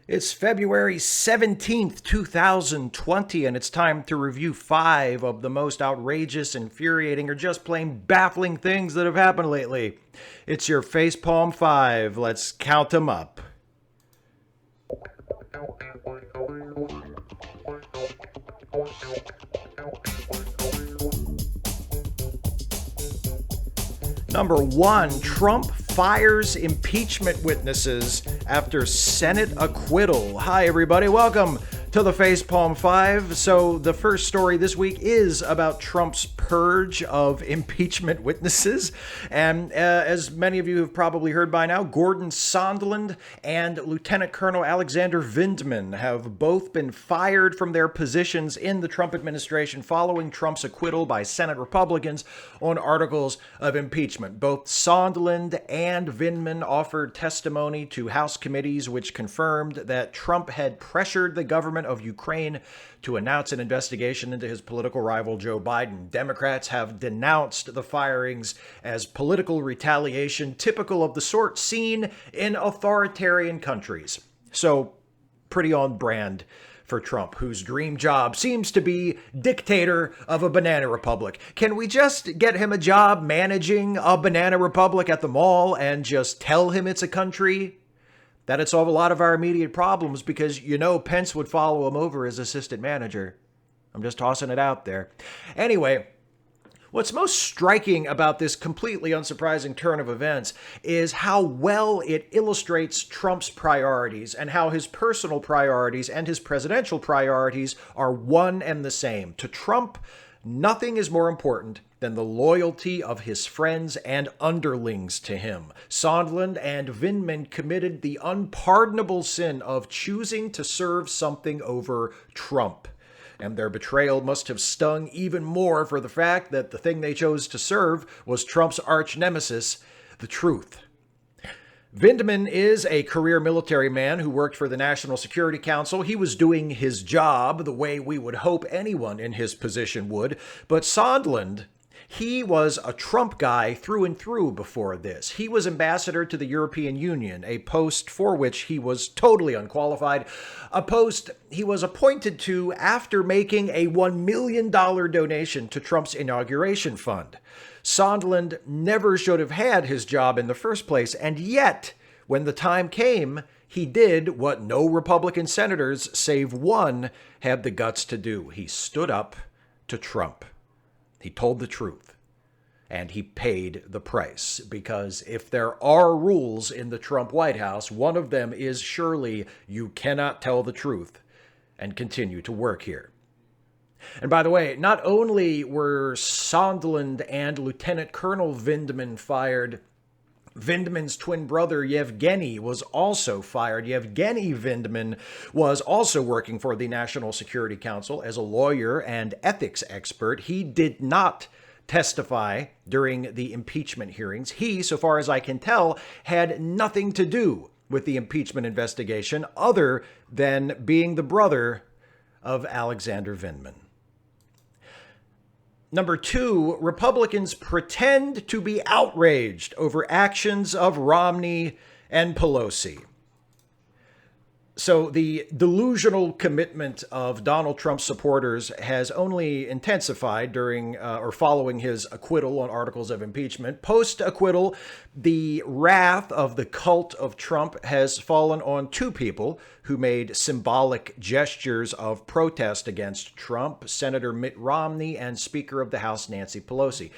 It's February 17th, 2020, and it's time to review 5 of the most outrageous, infuriating, or just plain baffling things that have happened lately. It's your Facepalm 5. Let's count them up. Number 1, Trump fires impeachment witnesses after Senate acquittal. Hi, everybody. Welcome to the Facepalm 5. So the first story this week is about Trump's purge of impeachment witnesses. And as many of you have probably heard by now, Gordon Sondland and Lieutenant Colonel Alexander Vindman have both been fired from their positions in the Trump administration following Trump's acquittal by Senate Republicans on articles of impeachment. Both Sondland and Vindman offered testimony to House committees which confirmed that Trump had pressured the government of Ukraine to announce an investigation into his political rival Joe Biden. Democrats have denounced the firings as political retaliation, typical of the sort seen in authoritarian countries. So, pretty on brand for Trump, whose dream job seems to be dictator of a banana republic. Can we just get him a job managing a banana republic at the mall and just tell him it's a country? That'd solve a lot of our immediate problems because, Pence would follow him over as assistant manager. I'm just tossing it out there. Anyway, what's most striking about this completely unsurprising turn of events is how well it illustrates Trump's priorities and how his personal priorities and his presidential priorities are one and the same. To Trump, nothing is more important than the loyalty of his friends and underlings to him. Sondland and Vindman committed the unpardonable sin of choosing to serve something over Trump. And their betrayal must have stung even more for the fact that the thing they chose to serve was Trump's arch nemesis, the truth. Vindman is a career military man who worked for the National Security Council. He was doing his job the way we would hope anyone in his position would. But Sondland, he was a Trump guy through and through before this. He was ambassador to the European Union, a post for which he was totally unqualified, a post he was appointed to after making a $1 million donation to Trump's inauguration fund. Sondland never should have had his job in the first place, and yet, when the time came, he did what no Republican senators, save one, had the guts to do. He stood up to Trump. He told the truth, and he paid the price, because if there are rules in the Trump White House, one of them is surely you cannot tell the truth and continue to work here. And by the way, not only were Sondland and Lieutenant Colonel Vindman fired, Vindman's twin brother Yevgeny was also fired. Yevgeny Vindman was also working for the National Security Council as a lawyer and ethics expert. He did not testify during the impeachment hearings. He, so far as I can tell, had nothing to do with the impeachment investigation other than being the brother of Alexander Vindman. Number 2, Republicans pretend to be outraged over actions of Romney and Pelosi. So the delusional commitment of Donald Trump's supporters has only intensified during or following his acquittal on articles of impeachment. Post-acquittal, the wrath of the cult of Trump has fallen on 2 people who made symbolic gestures of protest against Trump: Senator Mitt Romney and Speaker of the House Nancy Pelosi.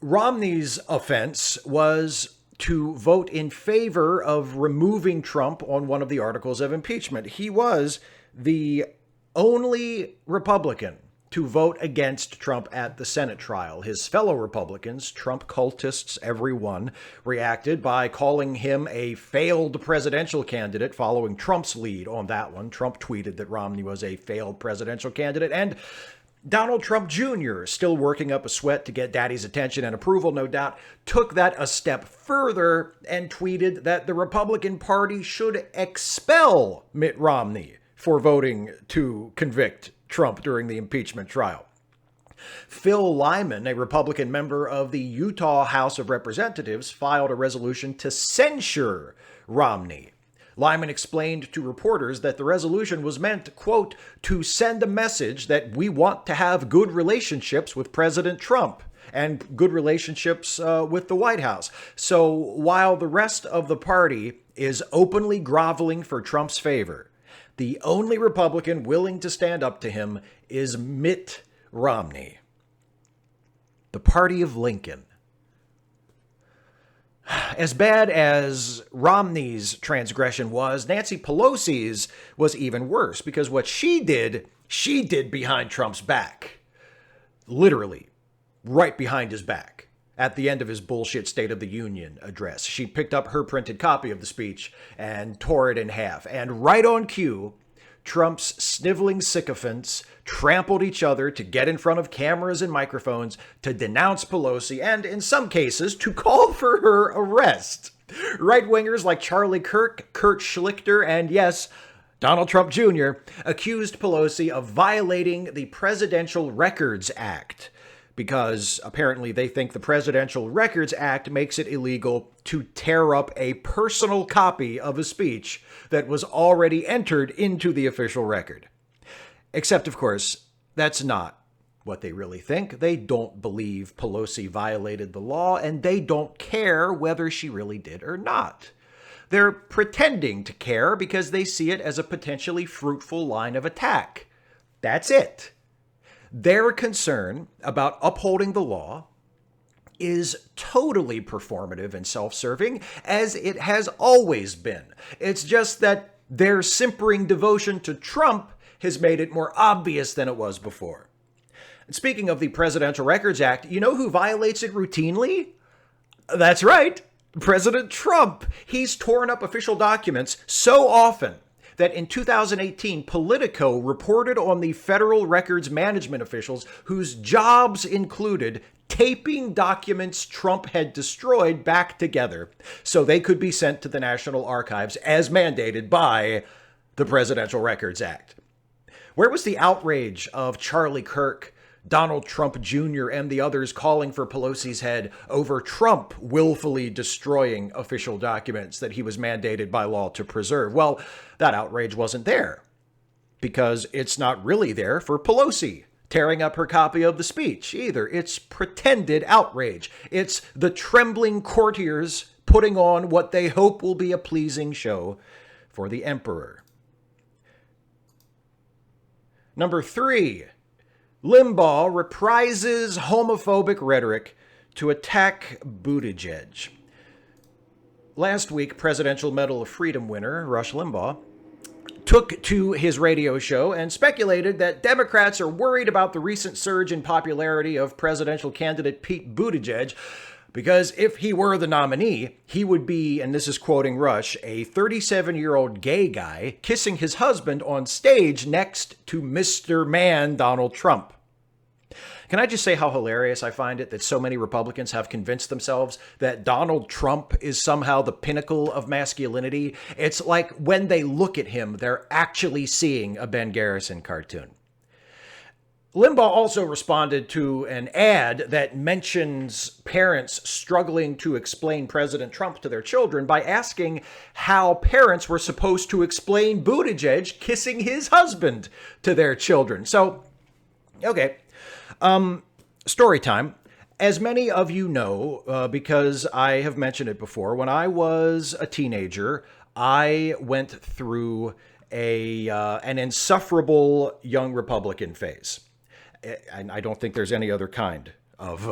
Romney's offense was to vote in favor of removing Trump on one of the articles of impeachment. He was the only Republican to vote against Trump at the Senate trial. His fellow Republicans, Trump cultists, everyone, reacted by calling him a failed presidential candidate following Trump's lead on that one. Trump tweeted that Romney was a failed presidential candidate, and Donald Trump Jr., still working up a sweat to get daddy's attention and approval, no doubt, took that a step further and tweeted that the Republican Party should expel Mitt Romney for voting to convict Trump during the impeachment trial. Phil Lyman, a Republican member of the Utah House of Representatives, filed a resolution to censure Romney. Lyman explained to reporters that the resolution was meant, quote, to send a message that we want to have good relationships with President Trump and good relationships with the White House. So while the rest of the party is openly groveling for Trump's favor, the only Republican willing to stand up to him is Mitt Romney. The party of Lincoln. As bad as Romney's transgression was, Nancy Pelosi's was even worse, because what she did behind Trump's back. Literally, right behind his back. At the end of his bullshit State of the Union address, she picked up her printed copy of the speech and tore it in half. And right on cue, Trump's sniveling sycophants trampled each other to get in front of cameras and microphones to denounce Pelosi and, in some cases, to call for her arrest. Right-wingers like Charlie Kirk, Kurt Schlichter, and yes, Donald Trump Jr. accused Pelosi of violating the Presidential Records Act, because apparently they think the Presidential Records Act makes it illegal to tear up a personal copy of a speech that was already entered into the official record. Except, of course, that's not what they really think. They don't believe Pelosi violated the law, and they don't care whether she really did or not. They're pretending to care because they see it as a potentially fruitful line of attack. That's it. Their concern about upholding the law is totally performative and self-serving, as it has always been. It's just that their simpering devotion to Trump has made it more obvious than it was before. And speaking of the Presidential Records Act, you know who violates it routinely? That's right, President Trump. He's torn up official documents so often that in 2018, Politico reported on the federal records management officials whose jobs included taping documents Trump had destroyed back together so they could be sent to the National Archives as mandated by the Presidential Records Act. Where was the outrage of Charlie Kirk, Donald Trump Jr., and the others calling for Pelosi's head over Trump willfully destroying official documents that he was mandated by law to preserve? Well, that outrage wasn't there because it's not really there for Pelosi tearing up her copy of the speech either. It's pretended outrage. It's the trembling courtiers putting on what they hope will be a pleasing show for the emperor. Number 3. Limbaugh reprises homophobic rhetoric to attack Buttigieg. Last week, Presidential Medal of Freedom winner Rush Limbaugh took to his radio show and speculated that Democrats are worried about the recent surge in popularity of presidential candidate Pete Buttigieg, because if he were the nominee, he would be, and this is quoting Rush, a 37-year-old gay guy kissing his husband on stage next to Mr. Man Donald Trump. Can I just say how hilarious I find it that so many Republicans have convinced themselves that Donald Trump is somehow the pinnacle of masculinity? It's like when they look at him, they're actually seeing a Ben Garrison cartoon. Limbaugh also responded to an ad that mentions parents struggling to explain President Trump to their children by asking how parents were supposed to explain Buttigieg kissing his husband to their children. So, okay. Story time. As many of you know, because I have mentioned it before, when I was a teenager, I went through an insufferable young Republican phase. And I don't think there's any other kind of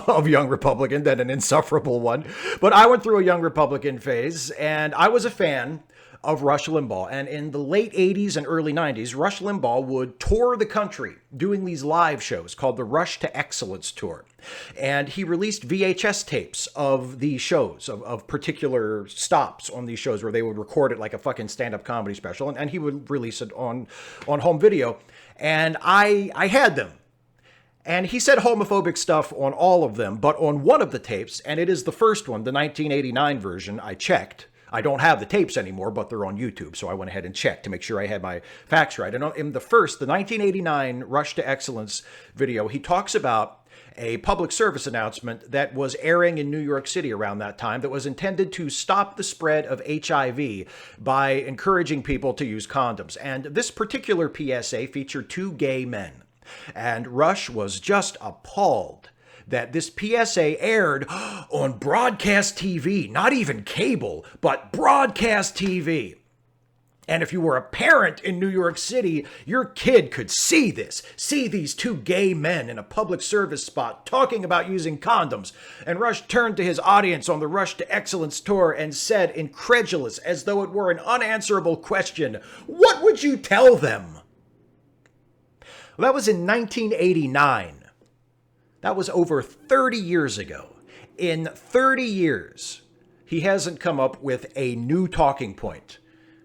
of young Republican than an insufferable one. But I went through a young Republican phase, and I was a fan of Rush Limbaugh. And in the late 80s and early 90s, Rush Limbaugh would tour the country doing these live shows called the Rush to Excellence Tour. And he released VHS tapes of these shows, of particular stops on these shows where they would record it like a fucking stand-up comedy special. And he would release it on home video. And I had them. And he said homophobic stuff on all of them, but on one of the tapes, and it is the first one, the 1989 version, I checked. I don't have the tapes anymore, but they're on YouTube, so I went ahead and checked to make sure I had my facts right. And in the 1989 Rush to Excellence video, he talks about a public service announcement that was airing in New York City around that time that was intended to stop the spread of HIV by encouraging people to use condoms. And this particular PSA featured two gay men. And Rush was just appalled that this PSA aired on broadcast TV, not even cable, but broadcast TV. And if you were a parent in New York City, your kid could see this, see these two gay men in a public service spot talking about using condoms. And Rush turned to his audience on the Rush to Excellence tour and said, incredulous, as though it were an unanswerable question, "What would you tell them?" Well, that was in 1989. That was over 30 years ago. In 30 years, he hasn't come up with a new talking point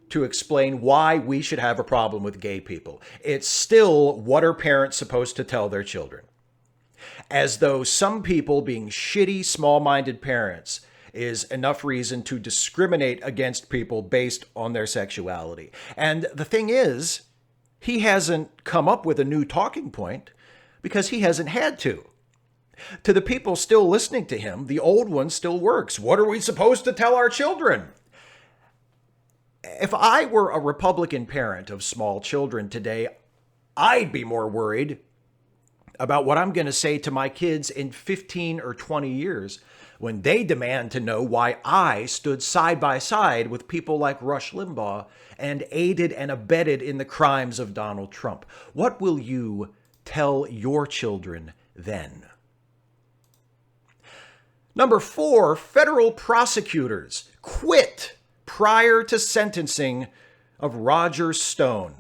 to explain why we should have a problem with gay people. It's still, what are parents supposed to tell their children? As though some people being shitty, small-minded parents is enough reason to discriminate against people based on their sexuality. And the thing is, he hasn't come up with a new talking point because he hasn't had to. To the people still listening to him, the old one still works. What are we supposed to tell our children? If I were a Republican parent of small children today, I'd be more worried about what I'm going to say to my kids in 15 or 20 years when they demand to know why I stood side by side with people like Rush Limbaugh and aided and abetted in the crimes of Donald Trump. What will you tell your children then? Number 4, federal prosecutors quit prior to sentencing of Roger Stone.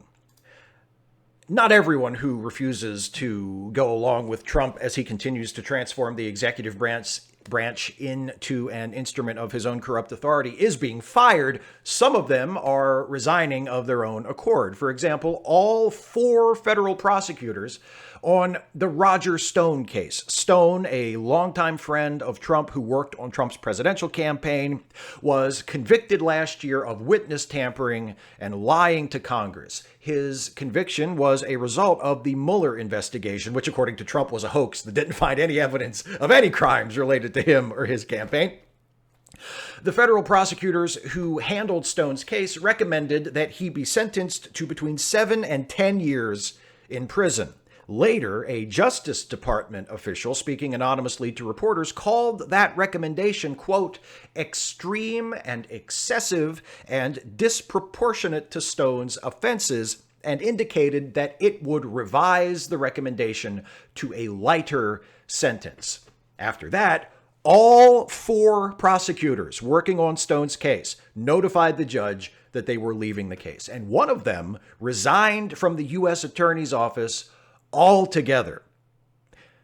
Not everyone who refuses to go along with Trump as he continues to transform the executive branch into an instrument of his own corrupt authority is being fired. Some of them are resigning of their own accord. For example, all 4 federal prosecutors on the Roger Stone case. Stone, a longtime friend of Trump who worked on Trump's presidential campaign, was convicted last year of witness tampering and lying to Congress. His conviction was a result of the Mueller investigation, which according to Trump was a hoax that didn't find any evidence of any crimes related to him or his campaign. The federal prosecutors who handled Stone's case recommended that he be sentenced to between 7 and 10 years in prison. Later, a Justice Department official speaking anonymously to reporters called that recommendation, quote, extreme and excessive and disproportionate to Stone's offenses, and indicated that it would revise the recommendation to a lighter sentence. After that, all 4 prosecutors working on Stone's case notified the judge that they were leaving the case, and one of them resigned from the U.S. Attorney's Office altogether.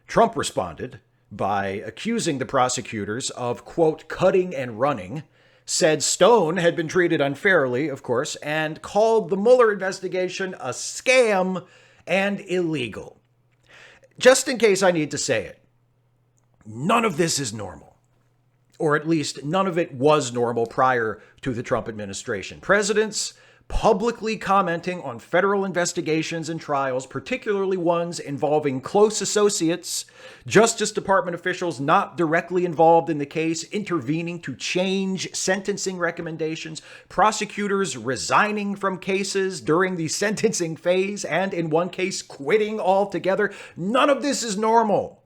Trump responded by accusing the prosecutors of, quote, cutting and running, said Stone had been treated unfairly, of course, and called the Mueller investigation a scam and illegal. Just in case I need to say it, none of this is normal. Or at least none of it was normal prior to the Trump administration. Presidents publicly commenting on federal investigations and trials, particularly ones involving close associates, Justice Department officials not directly involved in the case, intervening to change sentencing recommendations, prosecutors resigning from cases during the sentencing phase, and in one case, quitting altogether. None of this is normal.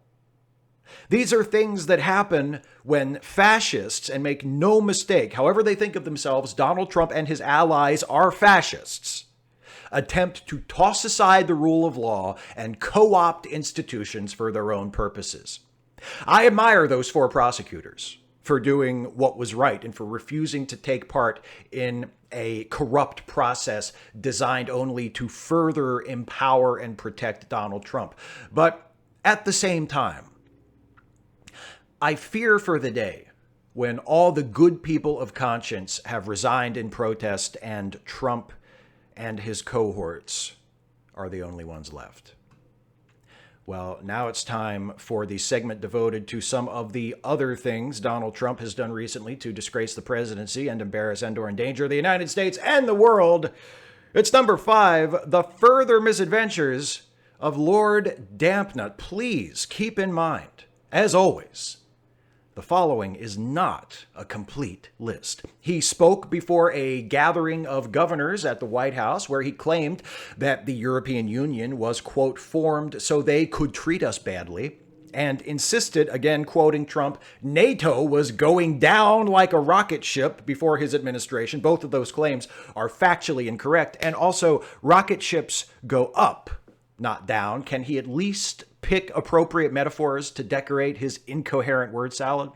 These are things that happen when fascists, and make no mistake, however they think of themselves, Donald Trump and his allies are fascists, attempt to toss aside the rule of law and co-opt institutions for their own purposes. I admire those 4 prosecutors for doing what was right and for refusing to take part in a corrupt process designed only to further empower and protect Donald Trump. But at the same time, I fear for the day when all the good people of conscience have resigned in protest and Trump and his cohorts are the only ones left. Well, now it's time for the segment devoted to some of the other things Donald Trump has done recently to disgrace the presidency and embarrass and/or endanger the United States and the world. It's number 5, the further misadventures of Lord Dampnut, please keep in mind, as always, the following is not a complete list. He spoke before a gathering of governors at the White House where he claimed that the European Union was, quote, formed so they could treat us badly, and insisted, again quoting Trump, NATO was going down like a rocket ship before his administration. Both of those claims are factually incorrect. And also, rocket ships go up, not down. Can he at least pick appropriate metaphors to decorate his incoherent word salad?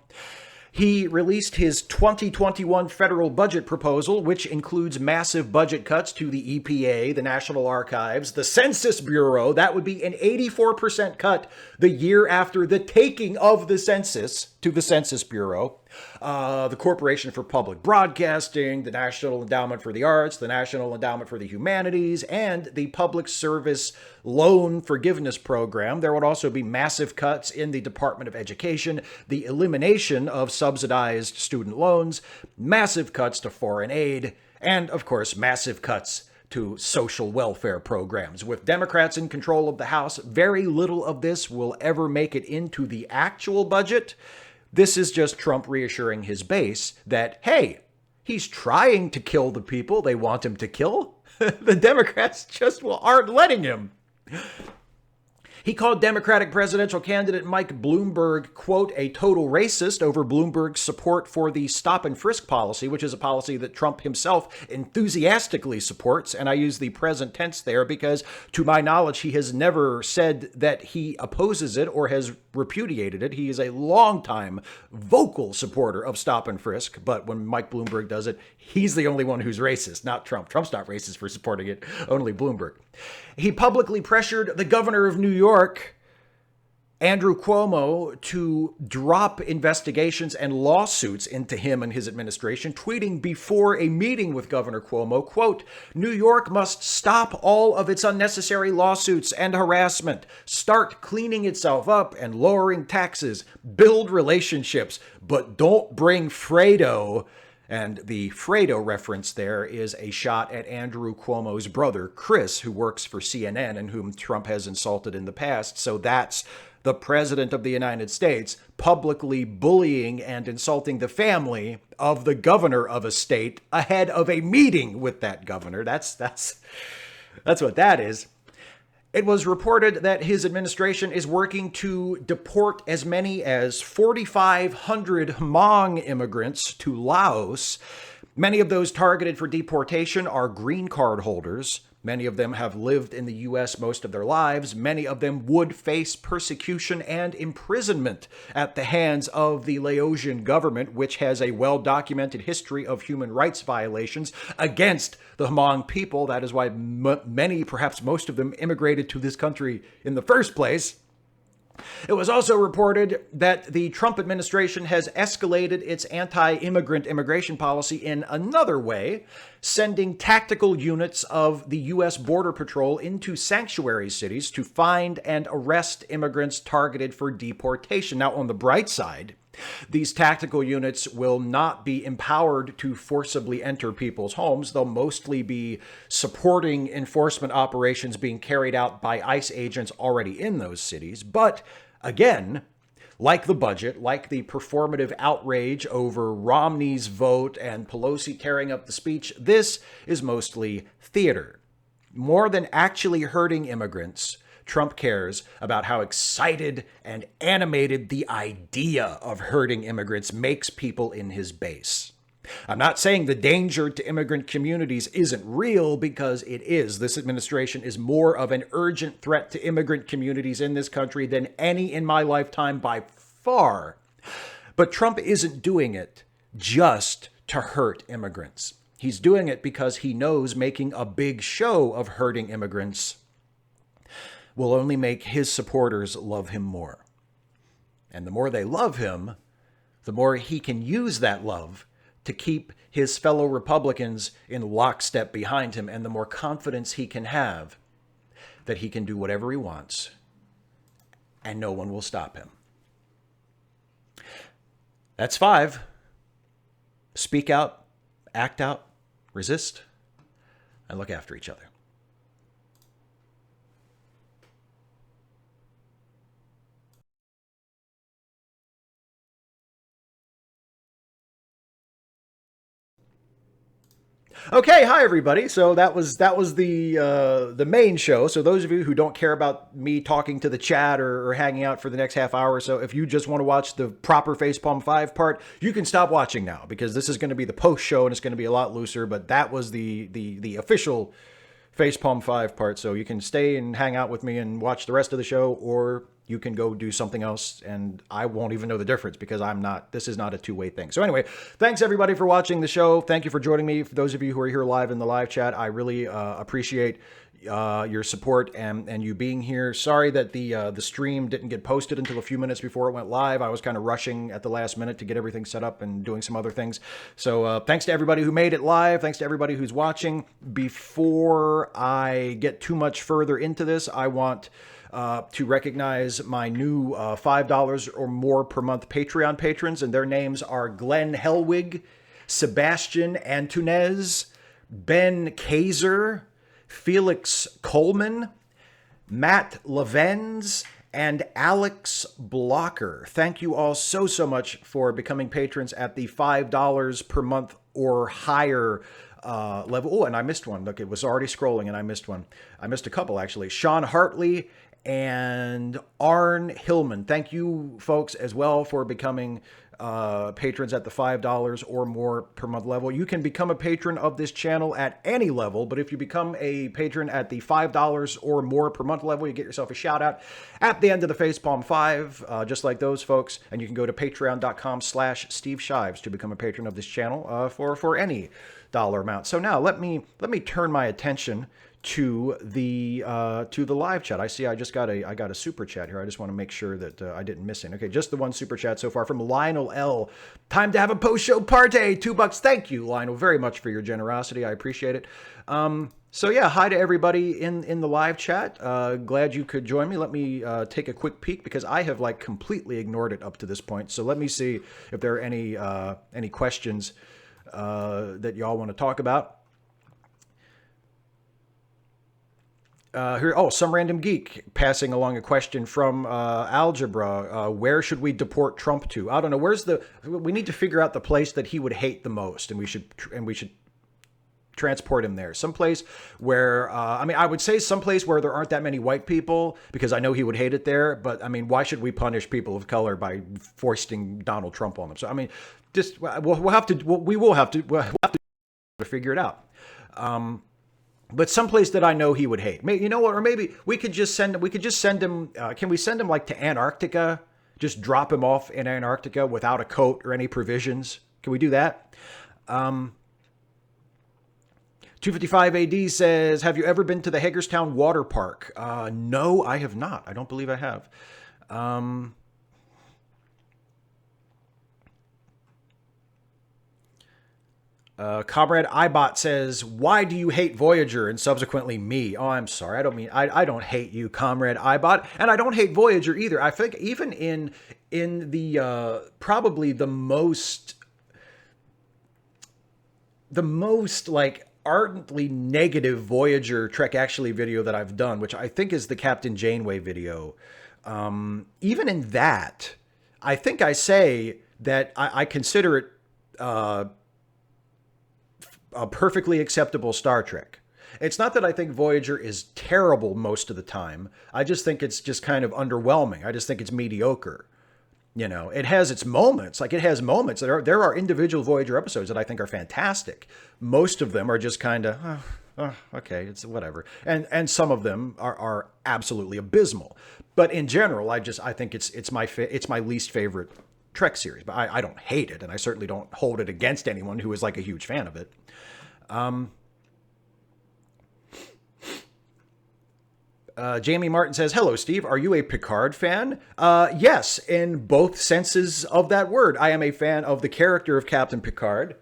He released his 2021 federal budget proposal, which includes massive budget cuts to the EPA, the National Archives, the Census Bureau. That would be an 84% cut the year after the taking of the census to the Census Bureau. The Corporation for Public Broadcasting, the National Endowment for the Arts, the National Endowment for the Humanities, and the Public Service Loan Forgiveness Program. There would also be massive cuts in the Department of Education, the elimination of subsidized student loans, massive cuts to foreign aid, and, of course, massive cuts to social welfare programs. With Democrats in control of the House, very little of this will ever make it into the actual budget. This is just Trump reassuring his base that, hey, he's trying to kill the people they want him to kill. The Democrats just aren't letting him. He called Democratic presidential candidate Mike Bloomberg, quote, a total racist over Bloomberg's support for the stop and frisk policy, which is a policy that Trump himself enthusiastically supports. And I use the present tense there because, to my knowledge, he has never said that he opposes it or has repudiated it. He is a longtime vocal supporter of stop and frisk. But when Mike Bloomberg does it, he's the only one who's racist, not Trump. Trump's not racist for supporting it, only Bloomberg. He publicly pressured the governor of New York, Andrew Cuomo, to drop investigations and lawsuits into him and his administration, tweeting before a meeting with Governor Cuomo, quote, New York must stop all of its unnecessary lawsuits and harassment, start cleaning itself up and lowering taxes, build relationships, but don't bring Fredo. And the Fredo reference there is a shot at Andrew Cuomo's brother, Chris, who works for CNN and whom Trump has insulted in the past. So that's the president of the United States publicly bullying and insulting the family of the governor of a state ahead of a meeting with that governor. That's what that is. It was reported that his administration is working to deport as many as 4,500 Hmong immigrants to Laos. Many of those targeted for deportation are green card holders. Many of them have lived in the U.S. most of their lives. Many of them would face persecution and imprisonment at the hands of the Laosian government, which has a well-documented history of human rights violations against the Hmong people. That is why many, perhaps most of them, immigrated to this country in the first place. It was also reported that the Trump administration has escalated its anti-immigrant immigration policy in another way, sending tactical units of the U.S. Border Patrol into sanctuary cities to find and arrest immigrants targeted for deportation. Now, on the bright side, these tactical units will not be empowered to forcibly enter people's homes. They'll mostly be supporting enforcement operations being carried out by ICE agents already in those cities. But again, like the budget, like the performative outrage over Romney's vote and Pelosi tearing up the speech, this is mostly theater. More than actually hurting immigrants, Trump cares about how excited and animated the idea of hurting immigrants makes people in his base. I'm not saying the danger to immigrant communities isn't real, because it is. This administration is more of an urgent threat to immigrant communities in this country than any in my lifetime by far. But Trump isn't doing it just to hurt immigrants. He's doing it because he knows making a big show of hurting immigrants will only make his supporters love him more. And the more they love him, the more he can use that love to keep his fellow Republicans in lockstep behind him, and the more confidence he can have that he can do whatever he wants and no one will stop him. That's 5. Speak out, act out, resist, and look after each other. Okay, hi everybody. So that was the main show. So those of you who don't care about me talking to the chat or hanging out for the next half hour or so, if you just want to watch the proper Facepalm 5 part, you can stop watching now because this is going to be the post show and it's going to be a lot looser. But that was the official Facepalm 5 part. So you can stay and hang out with me and watch the rest of the show, or you can go do something else and I won't even know the difference because this is not a two-way thing. So anyway, thanks everybody for watching the show. Thank you for joining me. For those of you who are here live in the live chat, I really appreciate your support and you being here. Sorry that the stream didn't get posted until a few minutes before it went live. I was kind of rushing at the last minute to get everything set up and doing some other things. So thanks to everybody who made it live. Thanks to everybody who's watching. Before I get too much further into this, I want to recognize my new $5 or more per month Patreon patrons, and their names are Glenn Helwig, Sebastian Antunez, Ben Kaiser, Felix Coleman, Matt Levens, and Alex Blocker. Thank you all so much for becoming patrons at the $5 per month or higher level. Oh, and I missed one. Look, it was already scrolling and I missed one. I missed a couple, actually. Sean Hartley and Arn Hillman. Thank you, folks, as well for becoming patrons at the $5 or more per month level. You can become a patron of this channel at any level, but if you become a patron at the $5 or more per month level, you get yourself a shout out at the end of the Facepalm 5, just like those folks. And you can go to patreon.com/Steve Shives to become a patron of this channel for any dollar amount. So now let me turn my attention to the live chat. I see I got a super chat here. I just want to make sure that I didn't miss it. Okay, just the one super chat so far from Lionel L. Time to have a post-show party. $2. Thank you, Lionel, very much for your generosity. I appreciate it. So yeah, hi to everybody in the live chat. Glad you could join me. Let me take a quick peek because I have like completely ignored it up to this point. So let me see if there are any questions that y'all want to talk about. Here, some random geek passing along a question from Algebra. Where should we deport Trump to? I don't know. We need to figure out the place that he would hate the most, and we should transport him there. Someplace where, I would say someplace where there aren't that many white people, because I know he would hate it there. But I mean, why should we punish people of color by foisting Donald Trump on them? So I mean, just we'll have to figure it out. But someplace that I know he would hate. You know what? Or maybe we could just send him. Can we send him like to Antarctica? Just drop him off in Antarctica without a coat or any provisions. Can we do that? 255 AD says, have you ever been to the Hagerstown Water Park? No, I have not. I don't believe I have. Comrade Ibot says, why do you hate Voyager and subsequently me? Oh, I'm sorry. I don't hate you, Comrade Ibot. And I don't hate Voyager either. I think even in the, probably the most like ardently negative Voyager Trek Actually video that I've done, which I think is the Captain Janeway video. Even in that, I think I say that I consider it, a perfectly acceptable Star Trek. It's not that I think Voyager is terrible most of the time. I just think it's just kind of underwhelming. I just think it's mediocre. You know, it has its moments. Like, it has moments. There are individual Voyager episodes that I think are fantastic. Most of them are just kind of, okay, it's whatever. And some of them are absolutely abysmal. But in general, I think it's my least favorite Trek series, but I don't hate it, and I certainly don't hold it against anyone who is like a huge fan of it. Jamie Martin says, hello, Steve. Are you a Picard fan? Yes, in both senses of that word. I am a fan of the character of Captain Picard,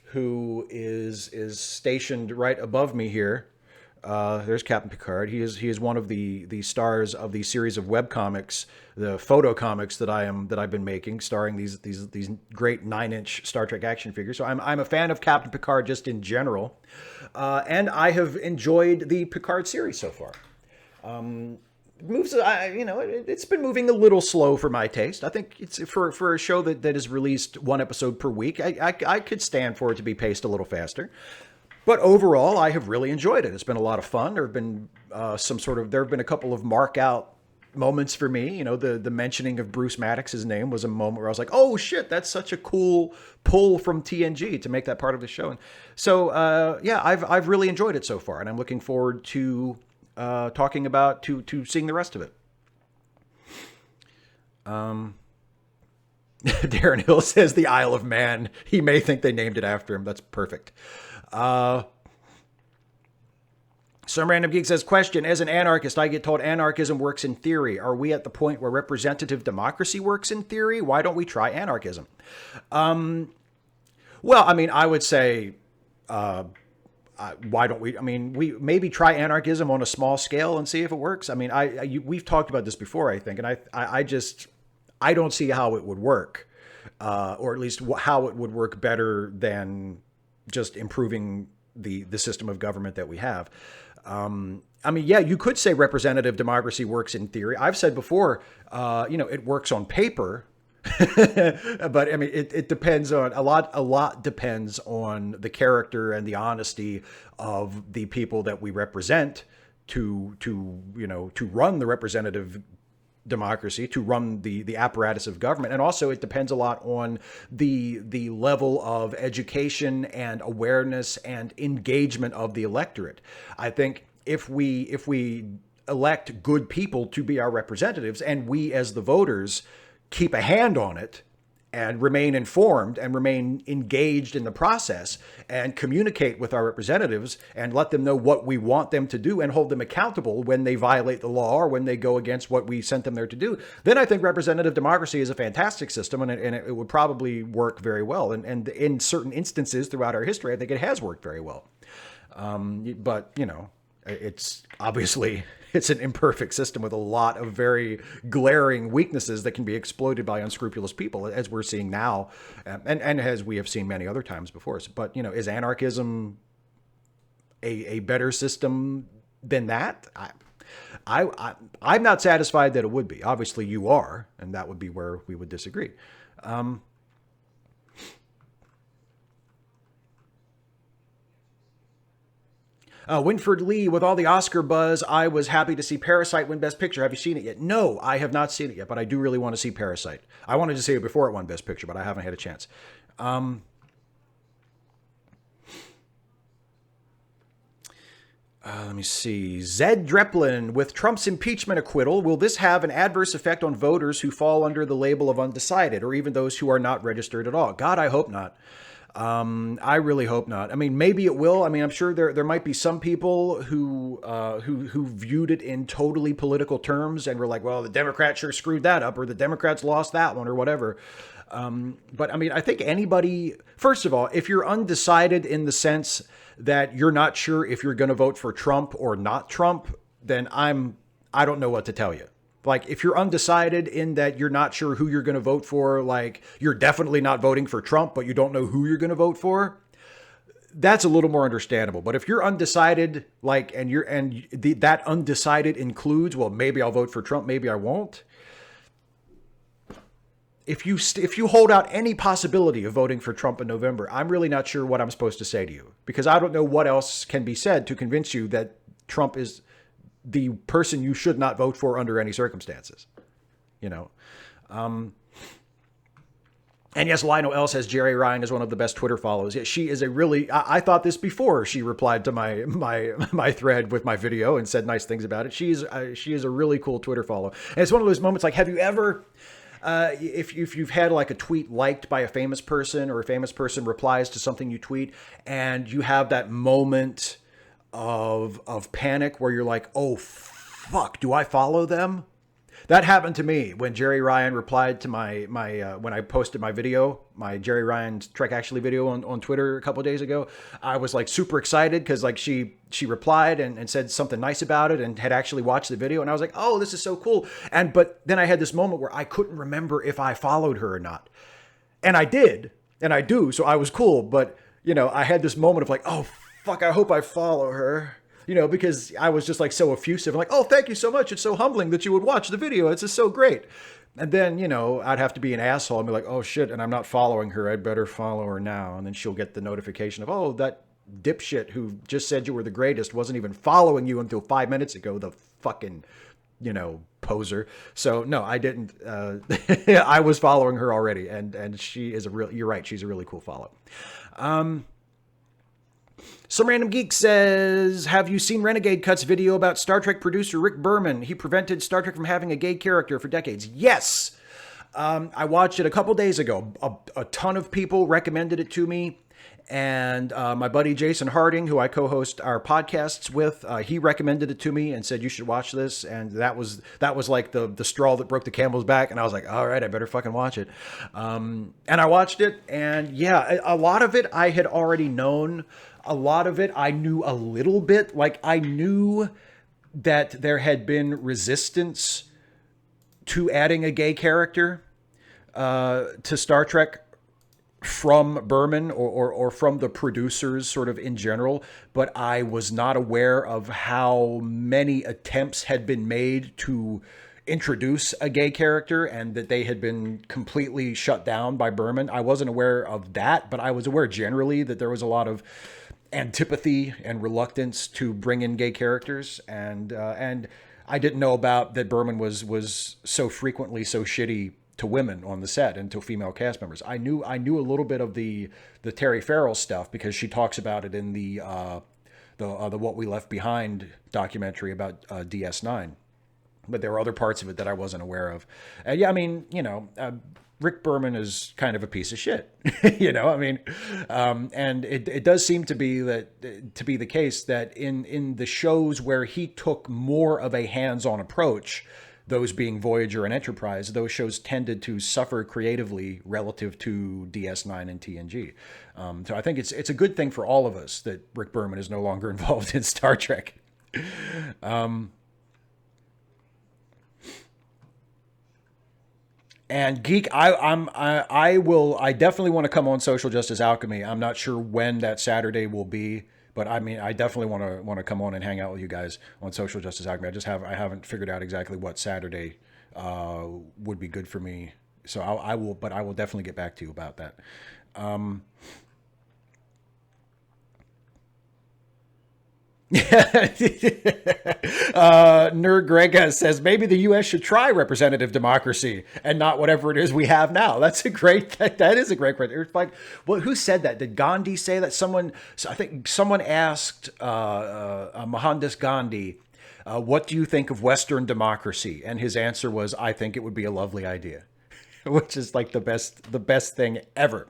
who is stationed right above me here. There's Captain Picard. He is one of the stars of the series of webcomics, the photo comics that I've been making, starring these great 9-inch Star Trek action figures. So I'm a fan of Captain Picard just in general, and I have enjoyed the Picard series so far. It's been moving a little slow for my taste. I think it's for a show that is released one episode per week. I could stand for it to be paced a little faster. But overall, I have really enjoyed it. It's been a lot of fun. There have been there have been a couple of mark out moments for me. You know, the mentioning of Bruce Maddox's name was a moment where I was like, oh shit, that's such a cool pull from TNG to make that part of the show. And so, yeah, I've really enjoyed it so far, and I'm looking forward to talking about to seeing the rest of it. Darren Hill says the Isle of Man. He may think they named it after him. That's perfect. Some random geek says, question, as an anarchist, I get told anarchism works in theory. Are we at the point where representative democracy works in theory? Why don't we try anarchism? Well, I mean, I would say, why don't we? I mean, we maybe try anarchism on a small scale and see if it works. I mean, we've talked about this before, I think, and I don't see how it would work, or at least how it would work better than just improving the system of government that we have. I mean, yeah, you could say representative democracy works in theory. I've said before, it works on paper, but I mean, it depends on a lot depends on the character and the honesty of the people that we represent to run the representative democracy, to run the apparatus of government. And also it depends a lot on the level of education and awareness and engagement of the electorate. I think if we elect good people to be our representatives, and we as the voters keep a hand on it and remain informed and remain engaged in the process and communicate with our representatives and let them know what we want them to do and hold them accountable when they violate the law or when they go against what we sent them there to do, then I think representative democracy is a fantastic system, and it would probably work very well. And in certain instances throughout our history, I think it has worked very well. But, it's obviously it's an imperfect system with a lot of very glaring weaknesses that can be exploited by unscrupulous people, as we're seeing now, and as we have seen many other times before. But, is anarchism a better system than that? I'm not satisfied that it would be. Obviously, you are, and that would be where we would disagree. Winford Lee, with all the Oscar buzz, I was happy to see Parasite win Best Picture. Have you seen it yet? No, I have not seen it yet, but I do really want to see Parasite. I wanted to see it before it won Best Picture, but I haven't had a chance. Let me see. Zed Dreplin, with Trump's impeachment acquittal, will this have an adverse effect on voters who fall under the label of undecided, or even those who are not registered at all? God, I hope not. I really hope not. I mean, maybe it will. I mean, I'm sure there might be some people who viewed it in totally political terms and were like, well, the Democrats sure screwed that up, or the Democrats lost that one, or whatever. But I mean, I think anybody, first of all, if you're undecided in the sense that you're not sure if you're going to vote for Trump or not Trump, then I don't know what to tell you. Like, if you're undecided in that you're not sure who you're going to vote for, like you're definitely not voting for Trump, but you don't know who you're going to vote for, that's a little more understandable. But if you're undecided, like, that undecided includes, well, maybe I'll vote for Trump, maybe I won't. If you hold out any possibility of voting for Trump in November, I'm really not sure what I'm supposed to say to you, because I don't know what else can be said to convince you that Trump is the person you should not vote for under any circumstances, And yes, Lionel L says Jerry Ryan is one of the best Twitter follows. Yeah, she is a really, I thought this before she replied to my thread with my video and said nice things about it. She is a really cool Twitter follow. And it's one of those moments, like, have you ever, if you've had like a tweet liked by a famous person, or a famous person replies to something you tweet, and you have that moment of panic where you're like, oh fuck, do I follow them? That happened to me when Jerry Ryan replied to my when I posted my video, my Jerry Ryan Trek Actually video on Twitter a couple of days ago. I was like super excited because like she replied and said something nice about it and had actually watched the video, and I was like, oh, this is so cool. But then I had this moment where I couldn't remember if I followed her or not, and I did, and I do, so I was cool. But I had this moment of like, oh fuck, I hope I follow her, because I was just like so effusive. I'm like, oh, thank you so much. It's so humbling that you would watch the video. It's just so great. And then, I'd have to be an asshole and be like, oh shit, and I'm not following her. I'd better follow her now. And then she'll get the notification of, oh, dipshit who just said you were the greatest wasn't even following you until 5 minutes ago. The fucking, poser. So no, I didn't. I was following her already, and she is you're right. She's a really cool follow. Some random geek says, have you seen Renegade Cut's video about Star Trek producer Rick Berman? He prevented Star Trek from having a gay character for decades. Yes. I watched it a couple days ago. A ton of people recommended it to me. And my buddy Jason Harding, who I co-host our podcasts with, he recommended it to me and said, you should watch this. And that was like the straw that broke the camel's back. And I was like, all right, I better fucking watch it. And I watched it. And yeah, a lot of it I had already known. A lot of it I knew a little bit. Like, I knew that there had been resistance to adding a gay character to Star Trek from Berman or from the producers sort of in general, but I was not aware of how many attempts had been made to introduce a gay character and that they had been completely shut down by Berman. I wasn't aware of that, but I was aware generally that there was a lot of antipathy and reluctance to bring in gay characters, and I didn't know about that Berman was so frequently so shitty to women on the set and to female cast members. I knew a little bit of the Terry Farrell stuff because she talks about it in the What We Left Behind documentary about DS9, but there were other parts of it that I wasn't aware of. And yeah, I mean, Rick Berman is kind of a piece of shit, and it does seem to be the case that in the shows where he took more of a hands-on approach, those being Voyager and Enterprise, those shows tended to suffer creatively relative to DS9 and TNG. So I think it's a good thing for all of us that Rick Berman is no longer involved in Star Trek. And Geek, I definitely want to come on Social Justice Alchemy. I'm not sure when that Saturday will be, but I mean, I definitely want to come on and hang out with you guys on Social Justice Alchemy. I haven't figured out exactly what Saturday would be good for me. So I will definitely get back to you about that. Nerd Greg says maybe the U.S. should try representative democracy and not whatever it is we have now. That is a great question. It's like, well, who said that? Did Gandhi say that? I think someone asked Mohandas Gandhi, what do you think of Western democracy? And his answer was, I think it would be a lovely idea, which is like the best thing ever.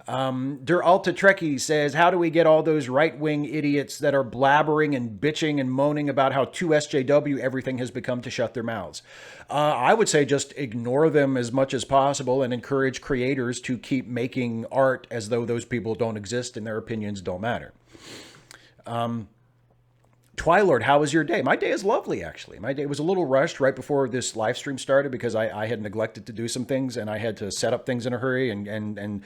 Der Alta Trekkie says, how do we get all those right-wing idiots that are blabbering and bitching and moaning about how 2SJW everything has become to shut their mouths? I would say just ignore them as much as possible and encourage creators to keep making art as though those people don't exist and their opinions don't matter. Twilord, how was your day? My day is lovely, actually. My day was a little rushed right before this live stream started because I had neglected to do some things and I had to set up things in a hurry and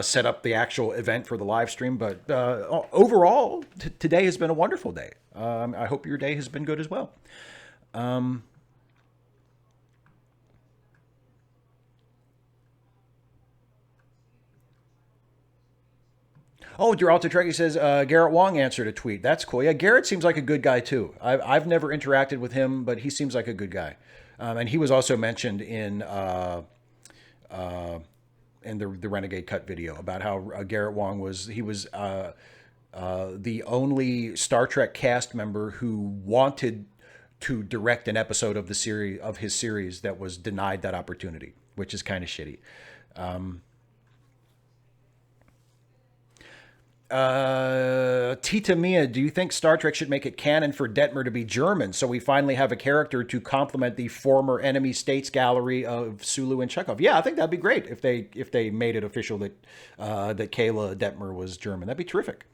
set up the actual event for the live stream. But overall, today has been a wonderful day. I hope your day has been good as well. Oh, Geralta Trekkie says, Garrett Wong answered a tweet. That's cool. Yeah, Garrett seems like a good guy, too. I've never interacted with him, but he seems like a good guy. And he was also mentioned in the Renegade Cut video about how Garrett Wong was the only Star Trek cast member who wanted to direct an episode of his series that was denied that opportunity, which is kind of shitty. Tita Mia, do you think Star Trek should make it canon for Detmer to be German so we finally have a character to complement the former enemy states gallery of Sulu and Chekhov? Yeah, I think that'd be great if they made it official that Kayla Detmer was German. That'd be terrific.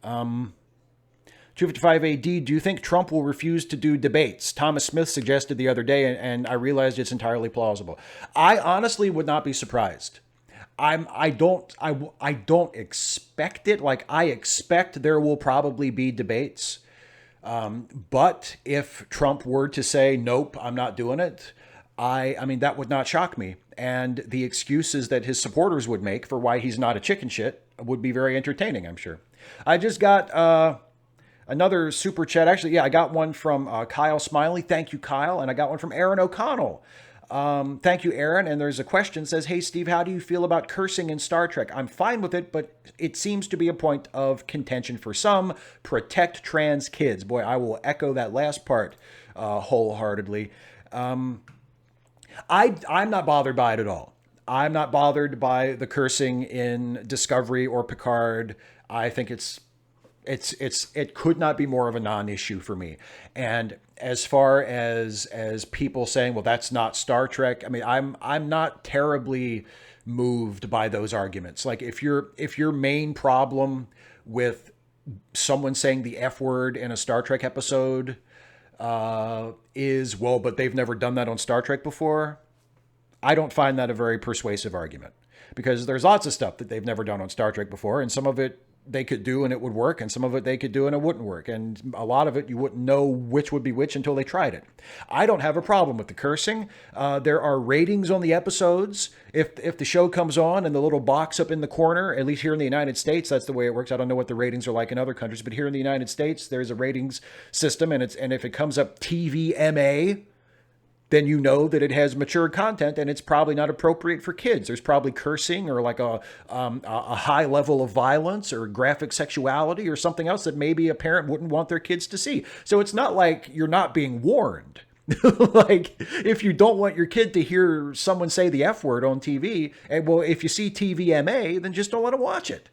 255 AD, do you think Trump will refuse to do debates? Thomas Smith suggested the other day, and I realized it's entirely plausible. I honestly would not be surprised. I don't expect it. Like, I expect there will probably be debates. But if Trump were to say, nope, I'm not doing it, I mean, that would not shock me. And the excuses that his supporters would make for why he's not a chicken shit would be very entertaining, I'm sure. I just got another super chat. Actually, yeah, I got one from Kyle Smiley. Thank you, Kyle. And I got one from Aaron O'Connell. Thank you, Aaron. And there's a question that says, hey, Steve, how do you feel about cursing in Star Trek? I'm fine with it, but it seems to be a point of contention for some. Protect trans kids. Boy, I will echo that last part wholeheartedly. I'm not bothered by it at all. I'm not bothered by the cursing in Discovery or Picard. I think it could not be more of a non-issue for me. And as far as people saying, well, that's not Star Trek, I mean, I'm not terribly moved by those arguments. Like if your main problem with someone saying the F word in a Star Trek episode is, well, but they've never done that on Star Trek before, I don't find that a very persuasive argument, because there's lots of stuff that they've never done on Star Trek before, and some of it they could do and it would work, and some of it they could do and it wouldn't work. And a lot of it, you wouldn't know which would be which until they tried it. I don't have a problem with the cursing. There are ratings on the episodes. If the show comes on and the little box up in the corner, at least here in the United States, that's the way it works. I don't know what the ratings are like in other countries, but here in the United States, there's a ratings system, and if it comes up TVMA, then you know that it has mature content and it's probably not appropriate for kids. There's probably cursing or like a high level of violence or graphic sexuality or something else that maybe a parent wouldn't want their kids to see. So it's not like you're not being warned. Like if you don't want your kid to hear someone say the F word on TV, and well, if you see TVMA, then just don't let them watch it.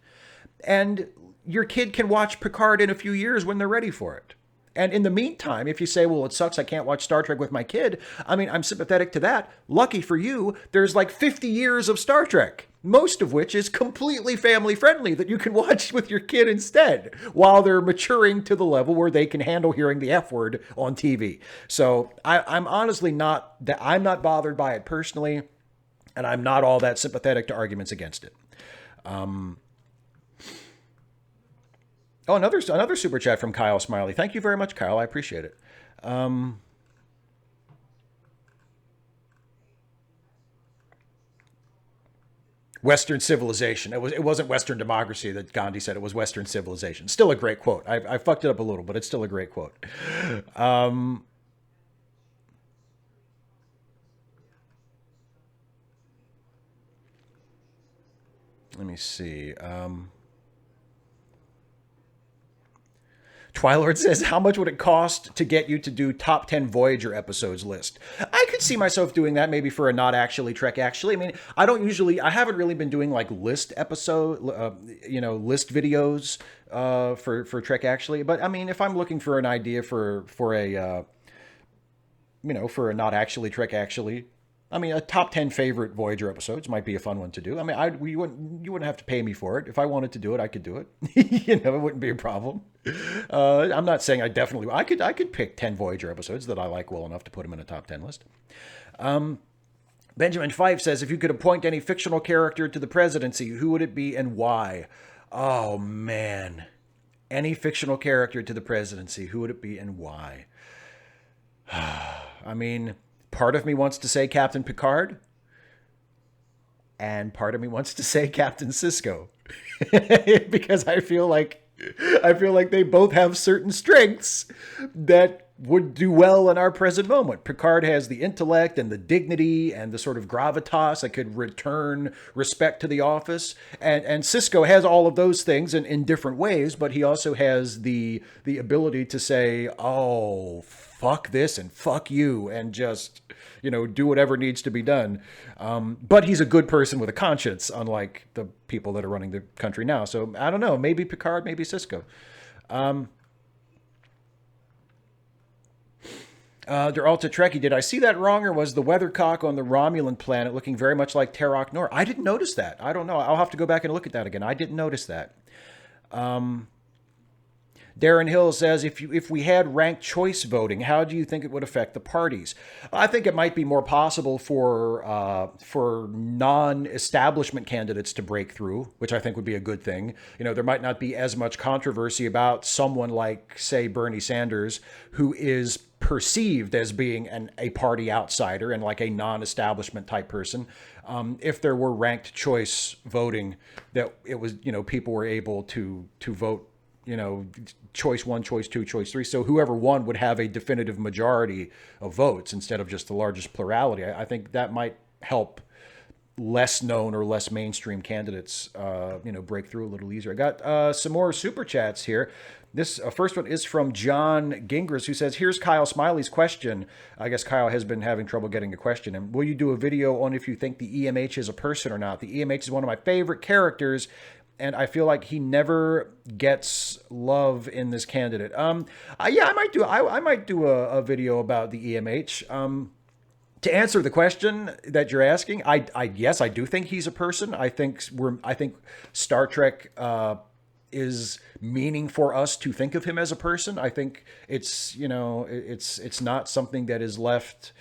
And your kid can watch Picard in a few years when they're ready for it. And in the meantime, if you say, well, it sucks, I can't watch Star Trek with my kid, I mean, I'm sympathetic to that. Lucky for you, there's like 50 years of Star Trek, most of which is completely family friendly that you can watch with your kid instead while they're maturing to the level where they can handle hearing the F word on TV. So I'm honestly I'm not bothered by it personally, and I'm not all that sympathetic to arguments against it. Oh, another super chat from Kyle Smiley. Thank you very much, Kyle. I appreciate it. Western civilization. It wasn't Western democracy that Gandhi said. It was Western civilization. Still a great quote. I fucked it up a little, but it's still a great quote. Let me see. Twilord says, how much would it cost to get you to do top 10 Voyager episodes list? I could see myself doing that maybe for a not actually Trek actually. I mean, I haven't really been doing like list videos for Trek actually. But I mean, if I'm looking for an idea for a not actually Trek actually, I mean, a top 10 favorite Voyager episodes might be a fun one to do. I mean, you wouldn't have to pay me for it. If I wanted to do it, I could do it. It wouldn't be a problem. I'm not saying I could pick 10 Voyager episodes that I like well enough to put them in a top 10 list. Benjamin Fife says, if you could appoint any fictional character to the presidency, who would it be and why? Oh, man. Any fictional character to the presidency, who would it be and why? I mean, part of me wants to say Captain Picard, and part of me wants to say Captain Sisko, because I feel like they both have certain strengths that would do well in our present moment. Picard has the intellect and the dignity and the sort of gravitas that could return respect to the office. And Sisko has all of those things in different ways, but he also has the ability to say, oh, fuck this and fuck you, and just, do whatever needs to be done. But he's a good person with a conscience, unlike the people that are running the country now. So I don't know, maybe Picard, maybe Sisko. Deralta Trekkie, did I see that wrong, or was the weathercock on the Romulan planet looking very much like Terok Nor? I didn't notice that. I don't know. I'll have to go back and look at that again. I didn't notice that. Darren Hill says, if we had ranked choice voting, how do you think it would affect the parties? I think it might be more possible for non-establishment candidates to break through, which I think would be a good thing. There might not be as much controversy about someone like, say, Bernie Sanders, who is perceived as being a party outsider and like a non-establishment type person. If there were ranked choice voting, that it was, people were able to vote, choice 1, choice 2, choice 3. So whoever won would have a definitive majority of votes instead of just the largest plurality. I think that might help less known or less mainstream candidates, break through a little easier. I got some more super chats here. This first one is from John Gingras, who says, here's Kyle Smiley's question. I guess Kyle has been having trouble getting a question. And will you do a video on if you think the EMH is a person or not? The EMH is one of my favorite characters, and I feel like he never gets love in this candidate. I might do a video about the EMH. To answer the question that you're asking, yes, I do think he's a person. I think Star Trek is meaning for us to think of him as a person. I think it's not something that is left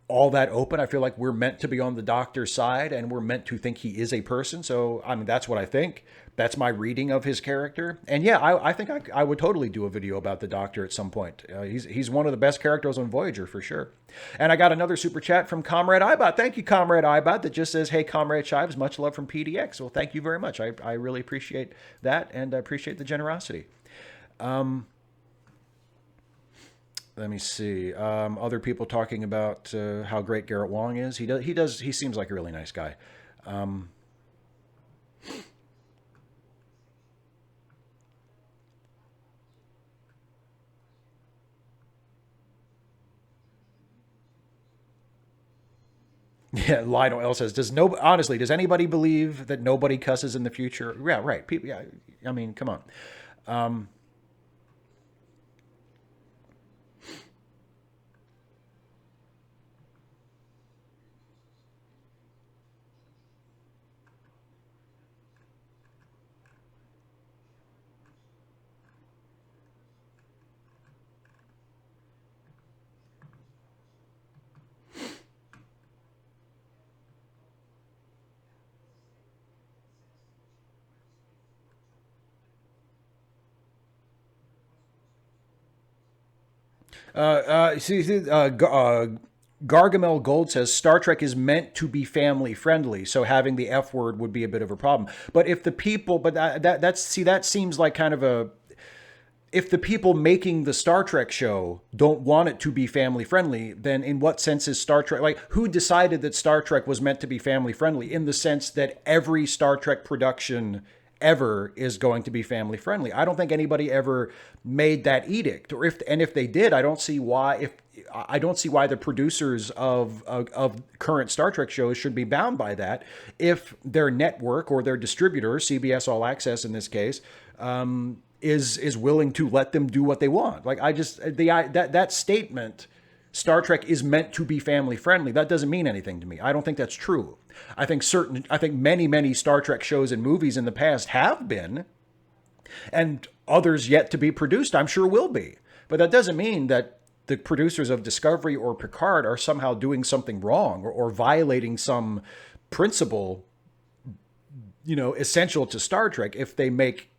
all that open. I feel like we're meant to be on the Doctor's side, and we're meant to think he is a person. So, that's what I think. That's my reading of his character. And yeah, I think I would totally do a video about the Doctor at some point. He's one of the best characters on Voyager for sure. And I got another super chat from Comrade Ibot. Thank you, Comrade Ibot, that just says, hey, Comrade Shives, much love from PDX. Well, thank you very much. I really appreciate that, and I appreciate the generosity. Let me see. Other people talking about how great Garrett Wong is. He seems like a really nice guy. Yeah, Lionel L says, honestly, does anybody believe that nobody cusses in the future? Yeah, right. People, yeah, come on. Gargamel Gold says Star Trek is meant to be family friendly, so having the F word would be a bit of a problem. But if the people, that seems like kind of if the people making the Star Trek show don't want it to be family friendly, then in what sense is Star Trek, like, who decided that Star Trek was meant to be family friendly? In the sense that every Star Trek production ever is going to be family friendly. I don't think anybody ever made that edict, or if they did, I don't see why the producers of current Star Trek shows should be bound by that if their network or their distributor, CBS All Access in this case, is willing to let them do what they want. Like, that statement, Star Trek is meant to be family friendly, that doesn't mean anything to me. I don't think that's true. I think many Star Trek shows and movies in the past have been, and others yet to be produced, I'm sure will be. But that doesn't mean that the producers of Discovery or Picard are somehow doing something wrong or violating some principle, essential to Star Trek if they make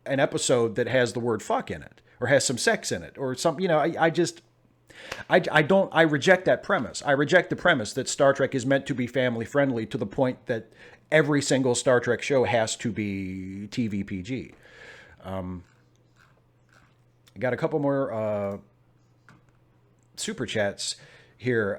an episode that has the word fuck in it or has some sex in it or something. I reject that premise. I reject the premise that Star Trek is meant to be family friendly to the point that every single Star Trek show has to be TV PG. I got a couple more super chats here.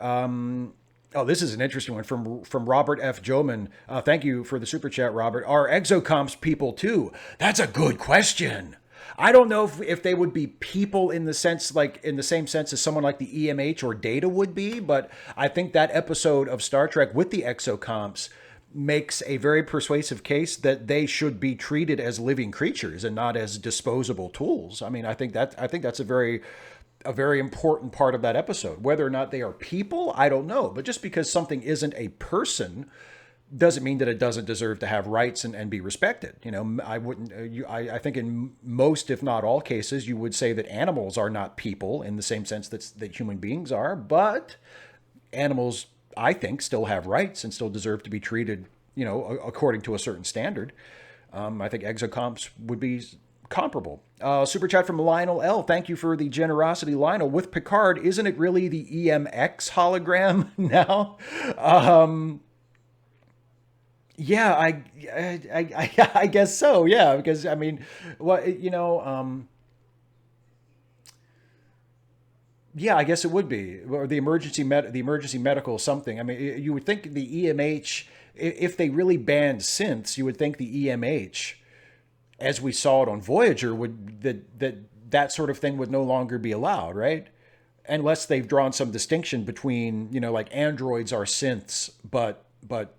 This is an interesting one from Robert F. Joman. Thank you for the super chat, Robert. Are exocomps people too? That's a good question. I don't know if they would be people in the sense, like in the same sense as someone like the EMH or Data would be, but I think that episode of Star Trek with the exocomps makes a very persuasive case that they should be treated as living creatures and not as disposable tools. I mean, I think that's a very important part of that episode. Whether or not they are people, I don't know. But just because something isn't a person doesn't mean that it doesn't deserve to have rights and be respected. I wouldn't. I think in most, if not all cases, you would say that animals are not people in the same sense that human beings are, but animals, I think, still have rights and still deserve to be treated, according to a certain standard. I think exocomps would be comparable. Super chat from Lionel L. Thank you for the generosity, Lionel. With Picard, isn't it really the EMX hologram now? Yeah, I guess so. Yeah, because I mean, yeah, I guess it would be, or the the emergency medical something. I mean, you would think the EMH, if they really banned synths, you would think the EMH, as we saw it on Voyager, would that sort of thing would no longer be allowed, right? Unless they've drawn some distinction between, like androids are synths, but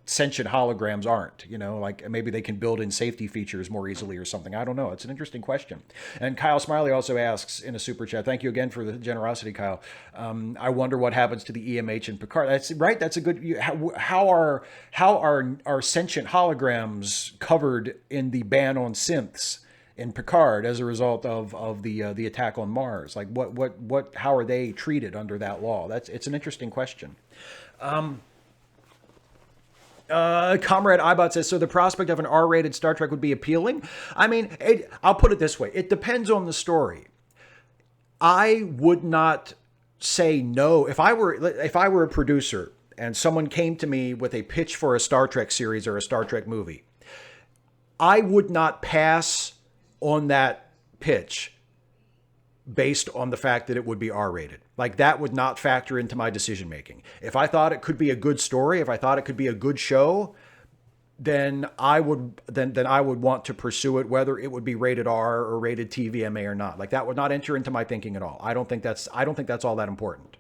sentient holograms aren't, like maybe they can build in safety features more easily or something. I don't know. It's an interesting question. And Kyle Smiley also asks in a super chat, thank you again for the generosity, Kyle. I wonder what happens to the EMH in Picard. That's right. That's a good, how are sentient holograms covered in the ban on synths in Picard as a result of the attack on Mars? Like how are they treated under that law? It's an interesting question. Comrade Ibot says, so the prospect of an R-rated Star Trek would be appealing? I mean, I'll put it this way. It depends on the story. I would not say no. If I were a producer and someone came to me with a pitch for a Star Trek series or a Star Trek movie, I would not pass on that pitch based on the fact that it would be R-rated. Like, that would not factor into my decision making. If I thought it could be a good story, if I thought it could be a good show, then I would want to pursue it, whether it would be rated R or rated TVMA or not. Like, that would not enter into my thinking at all. I don't think that's all that important.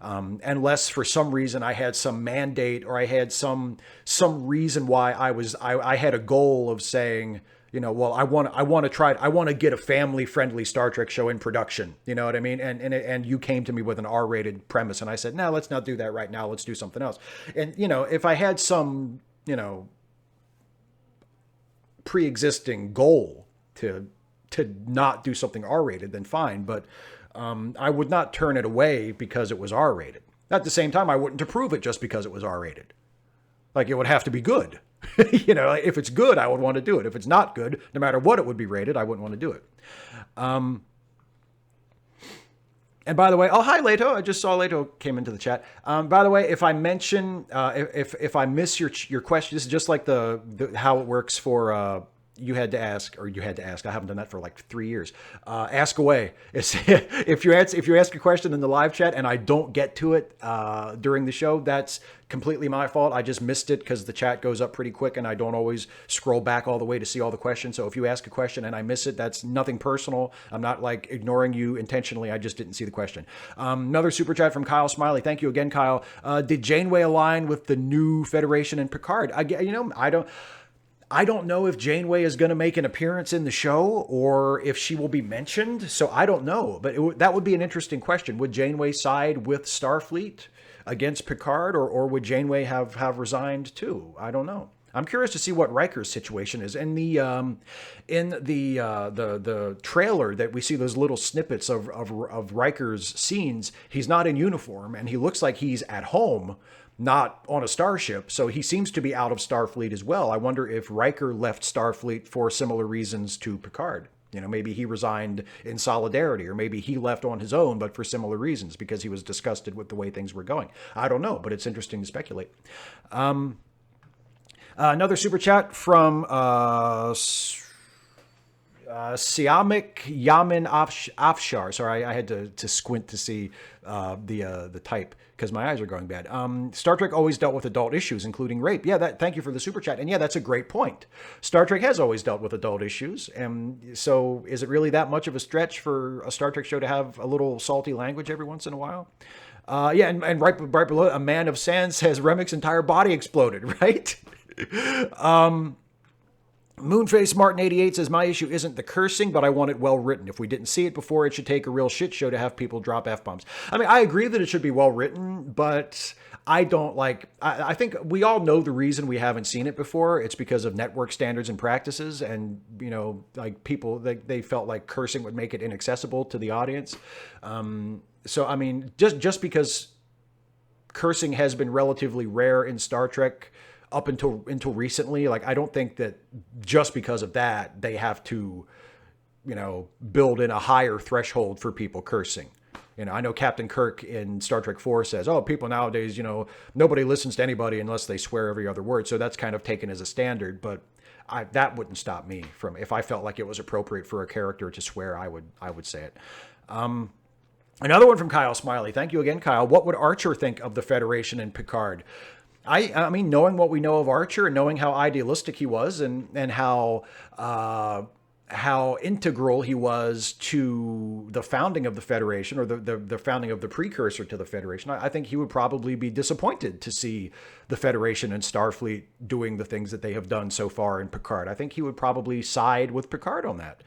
Unless for some reason I had some mandate or I had some reason why I had a goal of saying, well, I want to get a family friendly Star Trek show in production. You know what I mean? And you came to me with an R-rated premise and I said, no, let's not do that right now. Let's do something else. And, if I had some, pre-existing goal to not do something R-rated, then fine. But, I would not turn it away because it was R-rated. At the same time, I wouldn't approve it just because it was R-rated. Like, it would have to be good. If it's good, I would want to do it. If it's not good, no matter what it would be rated, I wouldn't want to do it. And by the way, oh, hi, Leto. I just saw Leto came into the chat. By the way, if I mention, if I miss your question, this is just like the how it works for you had to ask. I haven't done that for like 3 years. Ask away. If you ask a question in the live chat and I don't get to it during the show, that's completely my fault. I just missed it because the chat goes up pretty quick and I don't always scroll back all the way to see all the questions. So if you ask a question and I miss it, that's nothing personal. I'm not like ignoring you intentionally. I just didn't see the question. Another super chat from Kyle Smiley. Thank you again, Kyle. Did Janeway align with the new Federation in Picard? I don't know if Janeway is going to make an appearance in the show or if she will be mentioned. So I don't know, but that would be an interesting question. Would Janeway side with Starfleet against Picard, or would Janeway have resigned too? I don't know. I'm curious to see what Riker's situation is. In the trailer that we see those little snippets of Riker's scenes, he's not in uniform and he looks like he's at home, not on a starship. So he seems to be out of Starfleet as well. I wonder if Riker left Starfleet for similar reasons to Picard. Maybe he resigned in solidarity, or maybe he left on his own, but for similar reasons, because he was disgusted with the way things were going. I don't know, but it's interesting to speculate. Another super chat from Siamik Yamin Afshar. Sorry, I had to squint to see the type because my eyes are going bad. Star Trek always dealt with adult issues, including rape. Yeah, thank you for the super chat. And yeah, that's a great point. Star Trek has always dealt with adult issues. And so is it really that much of a stretch for a Star Trek show to have a little salty language every once in a while? And right below, a man of sand says Remek's entire body exploded, right? Moonface Martin 88 says, my issue isn't the cursing, but I want it well written. If we didn't see it before, it should take a real shit show to have people drop F-bombs. I mean, I agree that it should be well written, but I don't like, I think we all know the reason we haven't seen it before. It's because of network standards and practices. And, like people, they felt like cursing would make it inaccessible to the audience. So, I mean, just because cursing has been relatively rare in Star Trek up until recently, like, I don't think that just because of that, they have to, build in a higher threshold for people cursing. I know Captain Kirk in Star Trek 4 says, oh, people nowadays, nobody listens to anybody unless they swear every other word. So that's kind of taken as a standard, but that wouldn't stop me from, if I felt like it was appropriate for a character to swear, I would say it. Another one from Kyle Smiley. Thank you again, Kyle. What would Archer think of the Federation and Picard? I mean, knowing what we know of Archer and knowing how idealistic he was and how integral he was to the founding of the Federation, or the founding of the precursor to the Federation, I think he would probably be disappointed to see the Federation and Starfleet doing the things that they have done so far in Picard. I think he would probably side with Picard on that.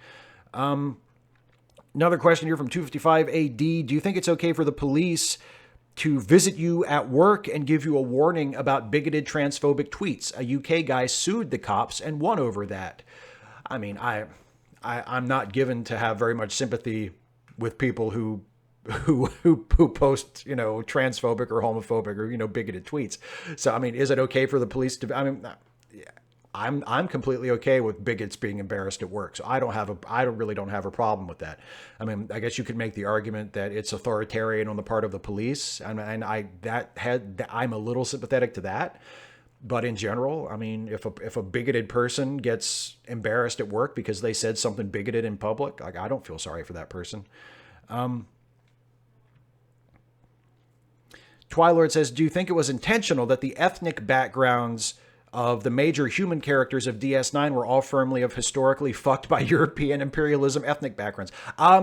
Another question here from 255 AD. Do you think it's okay for the police to visit you at work and give you a warning about bigoted transphobic tweets? A UK guy sued the cops and won over that. I mean, I'm not given to have very much sympathy with people who post, transphobic or homophobic or, bigoted tweets. So, I mean, is it okay for the police to, I mean, I'm completely okay with bigots being embarrassed at work. So I really don't have a problem with that. I mean, I guess you could make the argument that it's authoritarian on the part of the police. And I'm a little sympathetic to that. But in general, I mean, if a bigoted person gets embarrassed at work because they said something bigoted in public, like, I don't feel sorry for that person. Twilord says, do you think it was intentional that the ethnic backgrounds of the major human characters of DS9 were all firmly of historically fucked by European imperialism ethnic backgrounds?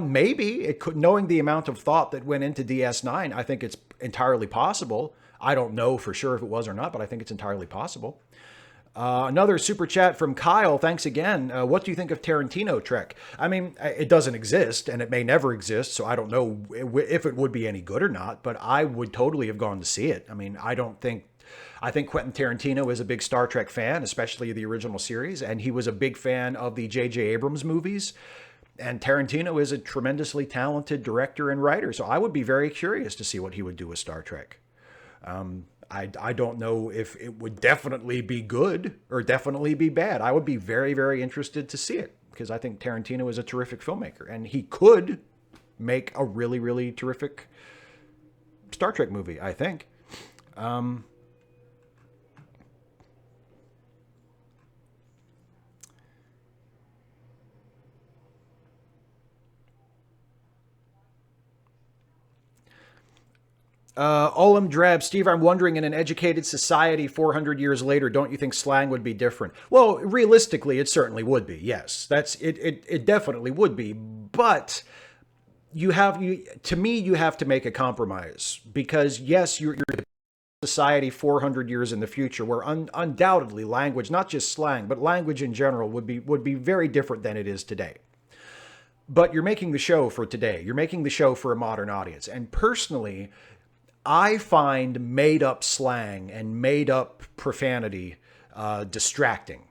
Maybe it could, knowing the amount of thought that went into DS9, I think it's entirely possible. I don't know for sure if it was or not, but I think it's entirely possible. Another super chat from Kyle. Thanks again. What do you think of Tarantino Trek? I mean, it doesn't exist and it may never exist. So I don't know if it would be any good or not, but I would totally have gone to see it. I mean, I think Quentin Tarantino is a big Star Trek fan, especially the original series. And he was a big fan of the J.J. Abrams movies. And Tarantino is a tremendously talented director and writer. So I would be very curious to see what he would do with Star Trek. I don't know if it would definitely be good or definitely be bad. I would be very, very interested to see it because I think Tarantino is a terrific filmmaker and he could make a really, really terrific Star Trek movie, I think. Olam Drab, Steve, I'm wondering, in an educated society 400 years later, don't you think slang would be different? Well, realistically, it certainly would be. Yes, it definitely would be. But you have to make a compromise because yes, you're society 400 years in the future where undoubtedly language, not just slang, but language in general would be very different than it is today. But you're making the show for today. You're making the show for a modern audience. And personally, I find made up slang and made up profanity distracting.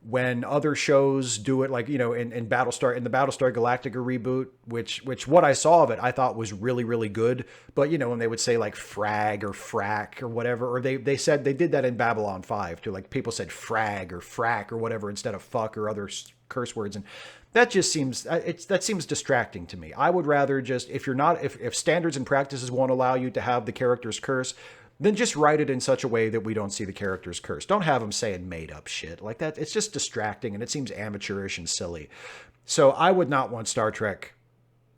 When other shows do it, like, in Battlestar, in the Battlestar Galactica reboot, which what I saw of it, I thought was really, really good. But, when they would say like frag or frack or whatever, or they said they did that in Babylon 5 too. Like people said frag or frack or whatever instead of fuck or other curse words. And that just seems, that seems distracting to me. I would rather just, if standards and practices won't allow you to have the characters curse, then just write it in such a way that we don't see the characters curse. Don't have them saying made up shit like that. It's just distracting and it seems amateurish and silly. So I would not want Star Trek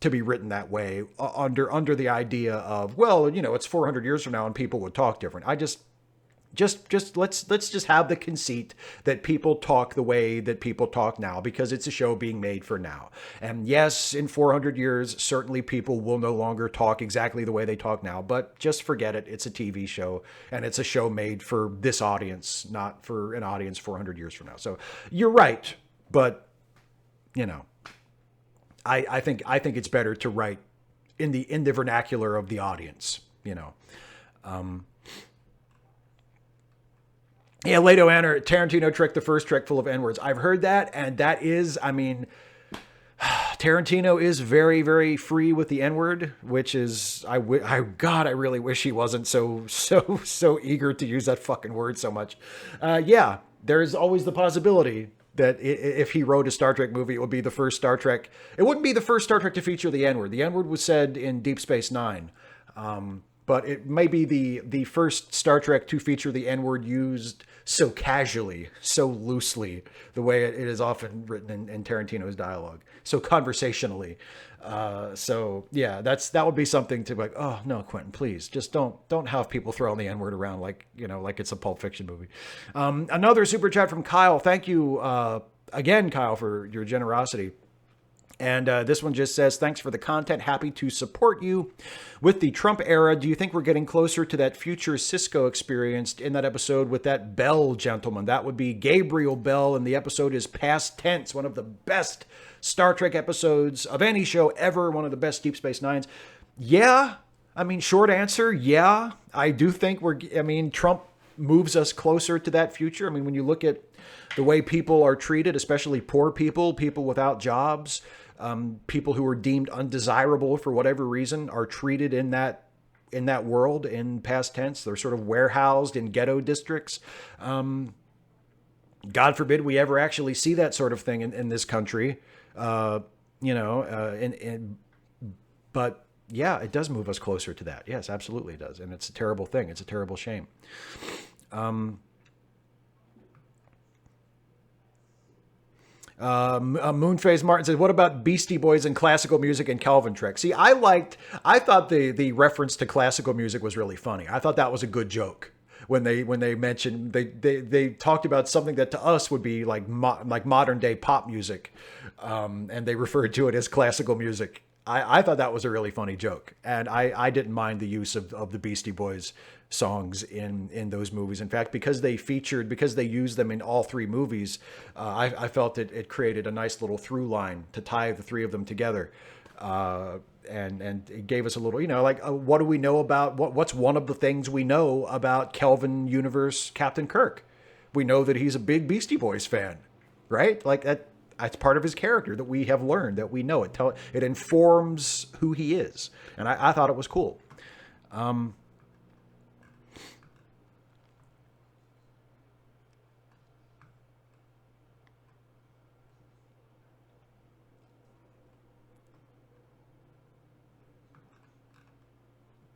to be written that way under the idea of, well, it's 400 years from now and people would talk different. Let's just have the conceit that people talk the way that people talk now because it's a show being made for now. And yes, in 400 years, certainly people will no longer talk exactly the way they talk now, but just forget it. It's a TV show and it's a show made for this audience, not for an audience 400 years from now. So you're right. But, I think it's better to write in the vernacular of the audience, Yeah, Leto Anner, Tarantino trick, the first trick full of N-words. I've heard that, and that is, I mean, Tarantino is very, very free with the N-word, which is, God, I really wish he wasn't so eager to use that fucking word so much. Yeah, there's always the possibility that if he wrote a Star Trek movie, it would be the first Star Trek. It wouldn't be the first Star Trek to feature the N-word. The N-word was said in Deep Space Nine. But it may be the first Star Trek to feature the N-word used so casually, so loosely, the way it is often written in Tarantino's dialogue, so conversationally. So yeah, that would be something to like, oh no, Quentin, please just don't have people throwing the N-word around like, you know, like it's a Pulp Fiction movie. Another super chat from Kyle. Thank you again, Kyle, for your generosity. And this one just says, thanks for the content. Happy to support you. With the Trump era, do you think we're getting closer to that future Cisco experienced in that episode with that Bell gentleman? That would be Gabriel Bell, and the episode is past tense. One of the best Star Trek episodes of any show ever. One of the best Deep Space Nines. Yeah. I mean, short answer, yeah. I do think Trump moves us closer to that future. I mean, when you look at the way people are treated, especially poor people, people without jobs, people who are deemed undesirable for whatever reason are treated in that world in past tense. They're sort of warehoused in ghetto districts. God forbid we ever actually see that sort of thing in this country. But yeah, it does move us closer to that. Yes, absolutely it does. And it's a terrible thing. It's a terrible shame. Moonface Martin says, what about Beastie Boys and classical music and Calvin Trek? See, I thought the reference to classical music was really funny. I thought that was a good joke when they mentioned, they talked about something that to us would be like modern day pop music. And they referred to it as classical music. I thought that was a really funny joke. And I didn't mind the use of the Beastie Boys songs in those movies. In fact, because they used them in all three movies, I felt it created a nice little through line to tie the three of them together. And it gave us a little, what do we know about, what's one of the things we know about Kelvin Universe Captain Kirk? We know that he's a big Beastie Boys fan, right? Like that's part of his character that we have learned, that we know. It informs who he is. And I thought it was cool.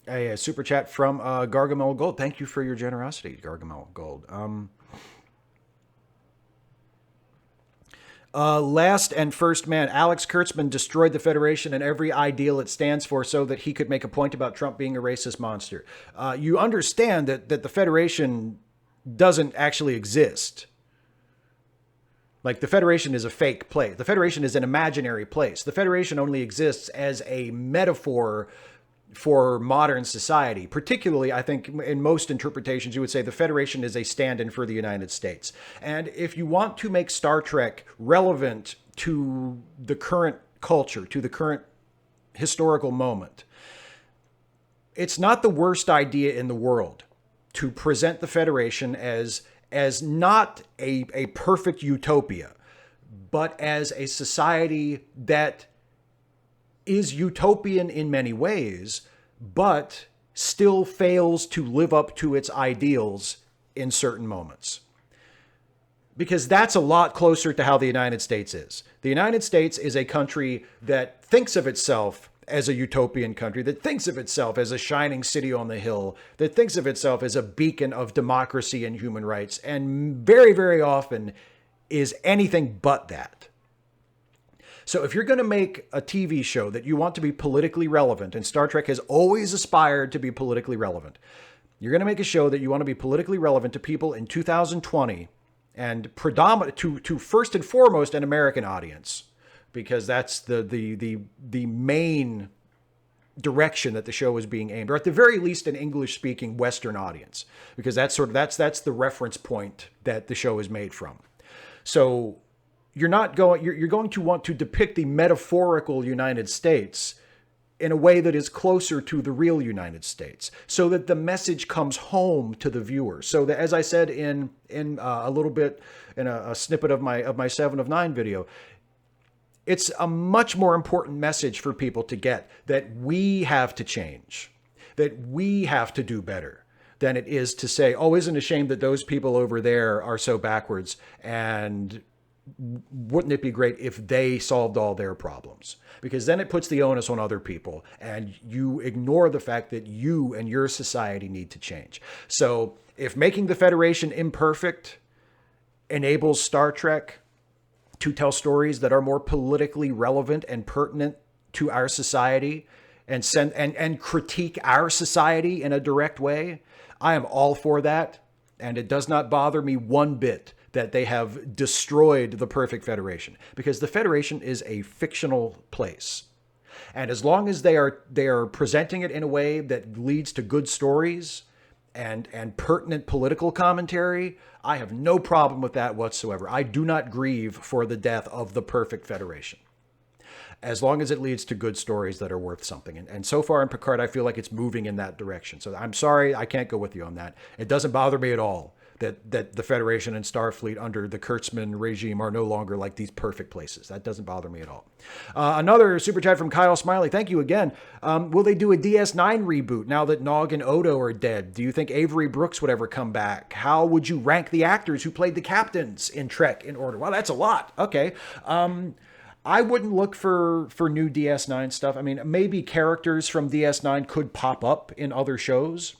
A super chat from Gargamel Gold. Thank you for your generosity, Gargamel Gold. Last and first man, Alex Kurtzman destroyed the Federation and every ideal it stands for so that he could make a point about Trump being a racist monster. You understand that the Federation doesn't actually exist. Like, the Federation is a fake place. The Federation is an imaginary place. The Federation only exists as a metaphor for modern society. Particularly, I think in most interpretations, you would say the Federation is a stand-in for the United States. And if you want to make Star Trek relevant to the current culture, to the current historical moment, it's not the worst idea in the world to present the Federation as not a perfect utopia, but as a society that is utopian in many ways, but still fails to live up to its ideals in certain moments. Because that's a lot closer to how the United States is. The United States is a country that thinks of itself as a utopian country, that thinks of itself as a shining city on the hill, that thinks of itself as a beacon of democracy and human rights, and very, very often is anything but that. So if you're going to make a TV show that you want to be politically relevant, and Star Trek has always aspired to be politically relevant, you're going to make a show that you want to be politically relevant to people in 2020 and predominant to first and foremost an American audience, because that's the main direction that the show is being aimed, or at the very least an English-speaking Western audience, because that's the reference point that the show is made from. So you're going to want to depict the metaphorical United States in a way that is closer to the real United States, so that the message comes home to the viewer. So that, as I said in a little bit in a snippet of my 7 of 9 video, it's a much more important message for people to get that we have to change, that we have to do better, than it is to say, oh, isn't it a shame that those people over there are so backwards, and wouldn't it be great if they solved all their problems? Because then it puts the onus on other people, and you ignore the fact that you and your society need to change. So if making the Federation imperfect enables Star Trek to tell stories that are more politically relevant and pertinent to our society, and critique our society in a direct way, I am all for that. And it does not bother me one bit that they have destroyed the perfect Federation, because the Federation is a fictional place. And as long as they are presenting it in a way that leads to good stories and pertinent political commentary, I have no problem with that whatsoever. I do not grieve for the death of the perfect Federation, as long as it leads to good stories that are worth something. And so far in Picard, I feel like it's moving in that direction. So I'm sorry, I can't go with you on that. It doesn't bother me at all that the Federation and Starfleet under the Kurtzman regime are no longer like these perfect places. That doesn't bother me at all. Another super chat from Kyle Smiley. Thank you again. Will they do a DS9 reboot now that Nog and Odo are dead? Do you think Avery Brooks would ever come back? How would you rank the actors who played the captains in Trek in order? Well, that's a lot. Okay. I wouldn't look for new DS9 stuff. I mean, maybe characters from DS9 could pop up in other shows,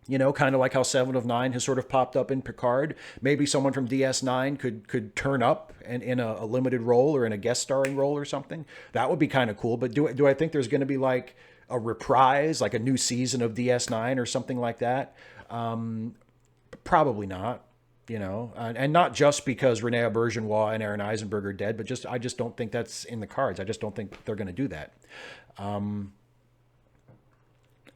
you know, kind of like how 7 of 9 has sort of popped up in Picard. Maybe someone from DS9 could turn up in a limited role or in a guest starring role or something. That would be kind of cool. But do I think there's going to be like a reprise, like a new season of DS9 or something like that? Probably not. You know, and not just because Rene Auberjonois and Aaron Eisenberg are dead, but I just don't think that's in the cards. I just don't think they're going to do that.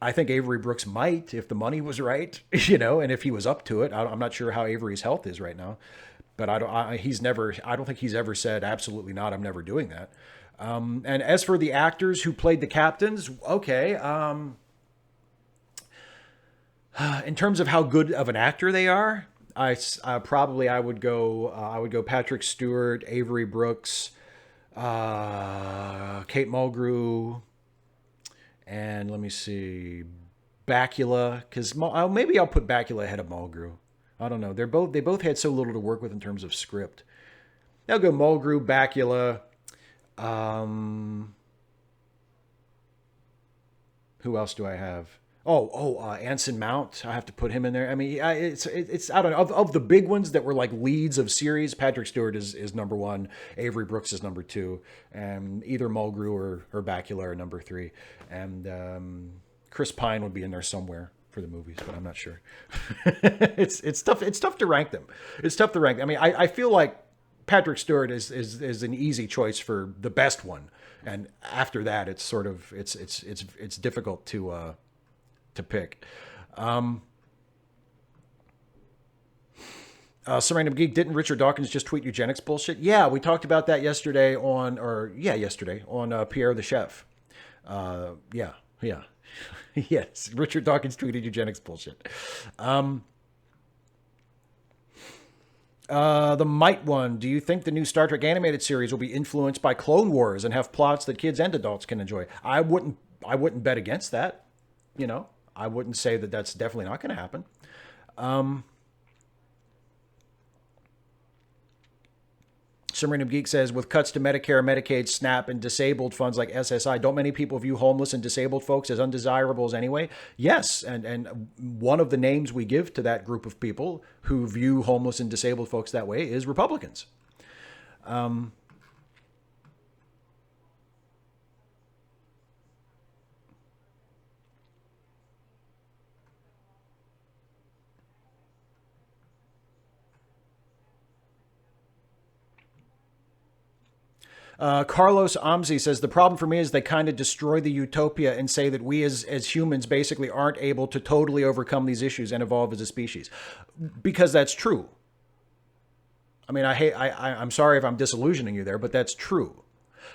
I think Avery Brooks might, if the money was right, you know, and if he was up to it. I'm not sure how Avery's health is right now, but I don't think he's ever said absolutely not, I'm never doing that. And as for the actors who played the captains, okay. In terms of how good of an actor they are, I would go Patrick Stewart, Avery Brooks, Kate Mulgrew, and let me see, Bakula, because maybe I'll put Bakula ahead of Mulgrew. I don't know. They both had so little to work with in terms of script. I'll go Mulgrew, Bakula. Who else do I have? Anson Mount. I have to put him in there. I mean, it's I don't know. Of the big ones that were like leads of series, Patrick Stewart is number 1. Avery Brooks is number 2. And either Mulgrew or Bakula are number 3. And Chris Pine would be in there somewhere for the movies, but I'm not sure. It's tough. It's tough to rank them. It's tough to rank. I mean, I feel like Patrick Stewart is an easy choice for the best one. And after that, it's sort of it's difficult to pick. Some Geek, didn't Richard Dawkins just tweet eugenics bullshit? Yeah, we talked about that yesterday on Pierre the Chef. Yeah. Yes, Richard Dawkins tweeted eugenics bullshit. The Might One, do you think the new Star Trek animated series will be influenced by Clone Wars and have plots that kids and adults can enjoy? I wouldn't bet against that. You know, I wouldn't say that that's definitely not going to happen. Some Random Geek says, with cuts to Medicare, Medicaid, SNAP, and disabled funds like SSI, don't many people view homeless and disabled folks as undesirables anyway? Yes, and one of the names we give to that group of people who view homeless and disabled folks that way is Republicans. Carlos Amzi says, the problem for me is they kind of destroy the utopia and say that we as humans basically aren't able to totally overcome these issues and evolve as a species. Because that's true. I mean, I'm sorry if I'm disillusioning you there, but that's true.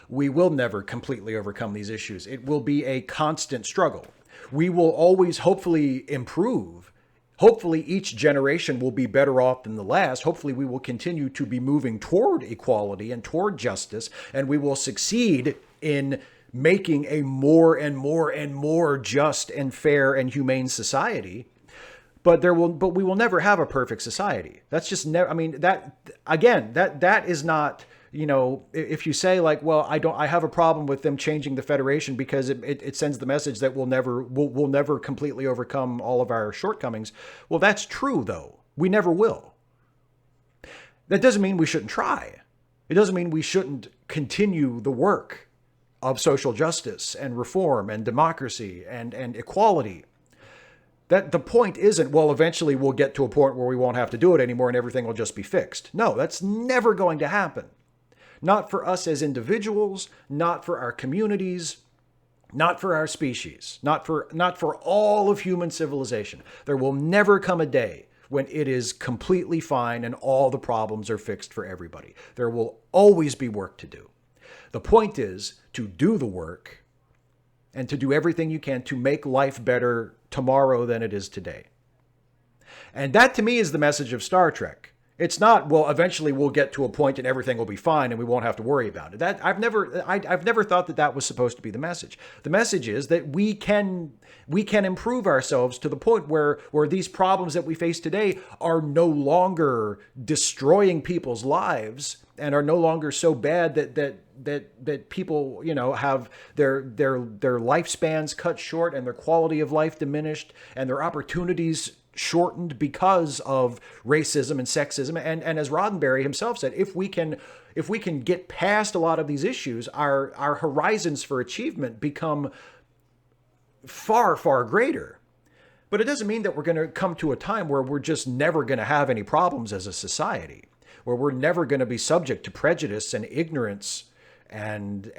We will never completely overcome these issues. It will be a constant struggle. We will always hopefully improve. Hopefully each generation will be better off than the last. Hopefully we will continue to be moving toward equality and toward justice, and we will succeed in making a more and more and more just and fair and humane society. But we will never have a perfect society. That's just never. I mean, that is not. If you say like, well, I have a problem with them changing the Federation because it sends the message that we'll never completely overcome all of our shortcomings. Well, that's true though. We never will. That doesn't mean we shouldn't try. It doesn't mean we shouldn't continue the work of social justice and reform and democracy and equality. That the point isn't, well, eventually we'll get to a point where we won't have to do it anymore and everything will just be fixed. No, that's never going to happen. Not for us as individuals, not for our communities, not for our species, not for all of human civilization. There will never come a day when it is completely fine and all the problems are fixed for everybody. There will always be work to do. The point is to do the work and to do everything you can to make life better tomorrow than it is today. And that to me is the message of Star Trek. It's not, well, eventually we'll get to a point and everything will be fine and we won't have to worry about it. That I've never thought that was supposed to be the message. The message is that we can improve ourselves to the point where these problems that we face today are no longer destroying people's lives and are no longer so bad that people, have their lifespans cut short and their quality of life diminished and their opportunities shortened because of racism and sexism. And as Roddenberry himself said, if we can get past a lot of these issues, our horizons for achievement become far, far greater. But it doesn't mean that we're going to come to a time where we're just never going to have any problems as a society, where we're never going to be subject to prejudice and ignorance and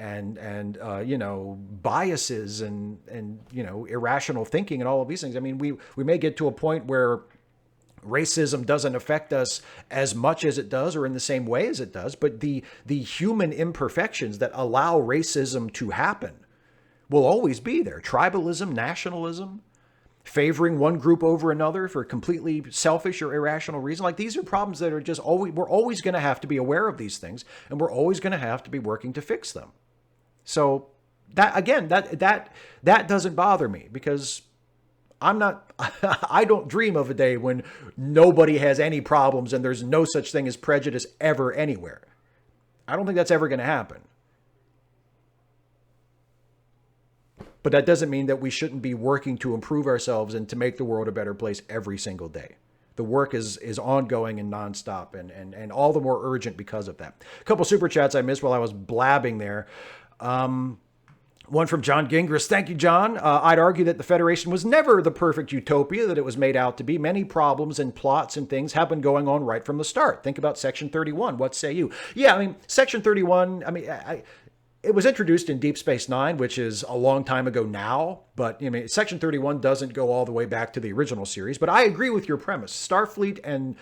biases and irrational thinking and all of these things. I mean, we may get to a point where racism doesn't affect us as much as it does or in the same way as it does, but the human imperfections that allow racism to happen will always be there. Tribalism, nationalism, favoring one group over another for completely selfish or irrational reason. Like, these are problems that are just we're always going to have to be aware of these things, and we're always going to have to be working to fix them. So that doesn't bother me, because I don't dream of a day when nobody has any problems and there's no such thing as prejudice ever anywhere. I don't think that's ever going to happen. But that doesn't mean that we shouldn't be working to improve ourselves and to make the world a better place every single day. The work is ongoing and nonstop and all the more urgent because of that. A couple super chats I missed while I was blabbing there. One from John Gingras. Thank you, John. I'd argue that the Federation was never the perfect utopia that it was made out to be. Many problems and plots and things have been going on right from the start. Think about Section 31. What say you? Yeah, I mean, Section 31, it was introduced in Deep Space Nine, which is a long time ago now, but Section 31 doesn't go all the way back to the original series. But I agree with your premise. Starfleet and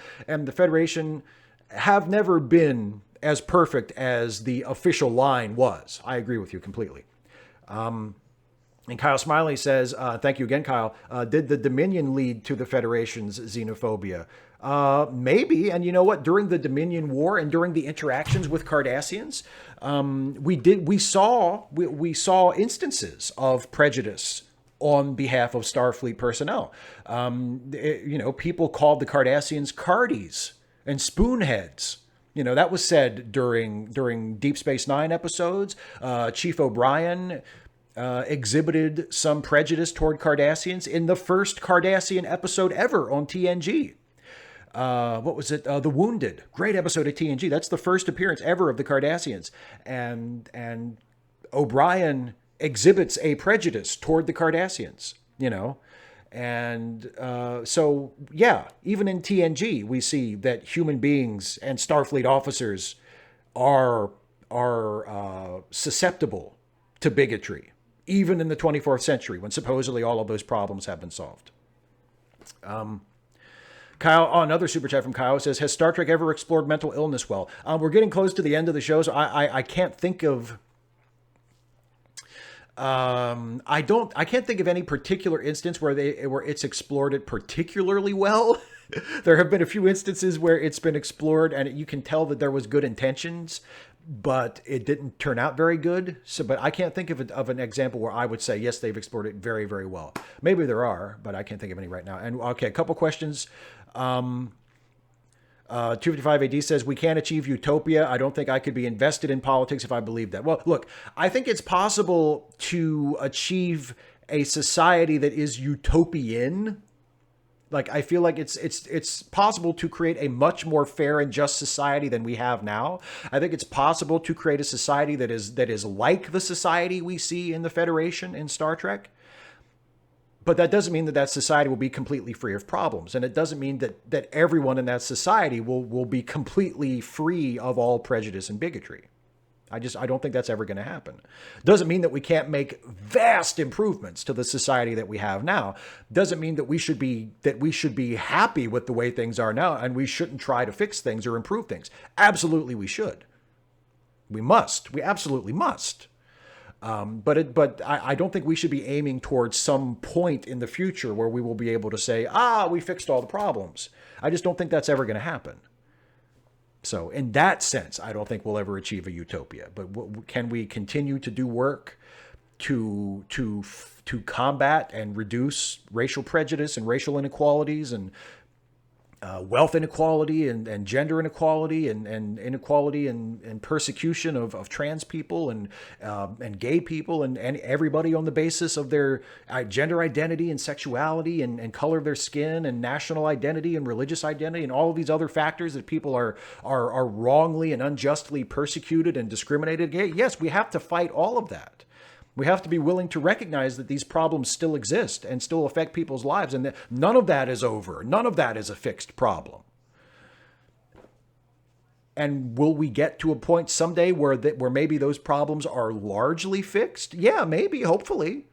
the Federation have never been as perfect as the official line was. I agree with you completely. And Kyle Smiley says, thank you again, Kyle. Did the Dominion lead to the Federation's xenophobia? Maybe. And you know what? During the Dominion War and during the interactions with Cardassians, we saw instances of prejudice on behalf of Starfleet personnel. People called the Cardassians cardies and spoonheads. That was said during Deep Space Nine episodes. Chief O'Brien exhibited some prejudice toward Cardassians in the first Cardassian episode ever on TNG. What was it? The Wounded. Great episode of TNG. That's the first appearance ever of the Cardassians. And O'Brien exhibits a prejudice toward the Cardassians, And so, yeah, even in TNG, we see that human beings and Starfleet officers are susceptible to bigotry, even in the 24th century, when supposedly all of those problems have been solved. Kyle, another super chat from Kyle says, has Star Trek ever explored mental illness well? We're getting close to the end of the show, so I can't think of I can't think of any particular instance where it's explored it particularly well. There have been a few instances where it's been explored and you can tell that there was good intentions, but it didn't turn out very good. So, but I can't think of an example where I would say, yes, they've explored it very, very well. Maybe there are, but I can't think of any right now. And okay, a couple questions. 255 AD says, we can't achieve utopia. I don't think I could be invested in politics if I believed that. Well, look, I think it's possible to achieve a society that is utopian. Like, I feel like it's possible to create a much more fair and just society than we have now. I think it's possible to create a society that is like the society we see in the Federation in Star Trek. But that doesn't mean that that society will be completely free of problems. And it doesn't mean that everyone in that society will be completely free of all prejudice and bigotry. I don't think that's ever going to happen. Doesn't mean that we can't make vast improvements to the society that we have now. Doesn't mean that we should be happy with the way things are now and we shouldn't try to fix things or improve things. Absolutely we should. We must. We absolutely must. But I don't think we should be aiming towards some point in the future where we will be able to say, we fixed all the problems. I just don't think that's ever going to happen. So in that sense, I don't think we'll ever achieve a utopia. But can we continue to do work to combat and reduce racial prejudice and racial inequalities and wealth inequality and gender inequality and inequality and persecution of trans people and gay people and everybody on the basis of their gender identity and sexuality and color of their skin and national identity and religious identity and all of these other factors that people are wrongly and unjustly persecuted and discriminated against? Yes, we have to fight all of that. We have to be willing to recognize that these problems still exist and still affect people's lives, and that none of that is over. None of that is a fixed problem. And will we get to a point someday where maybe those problems are largely fixed? Yeah, maybe, hopefully.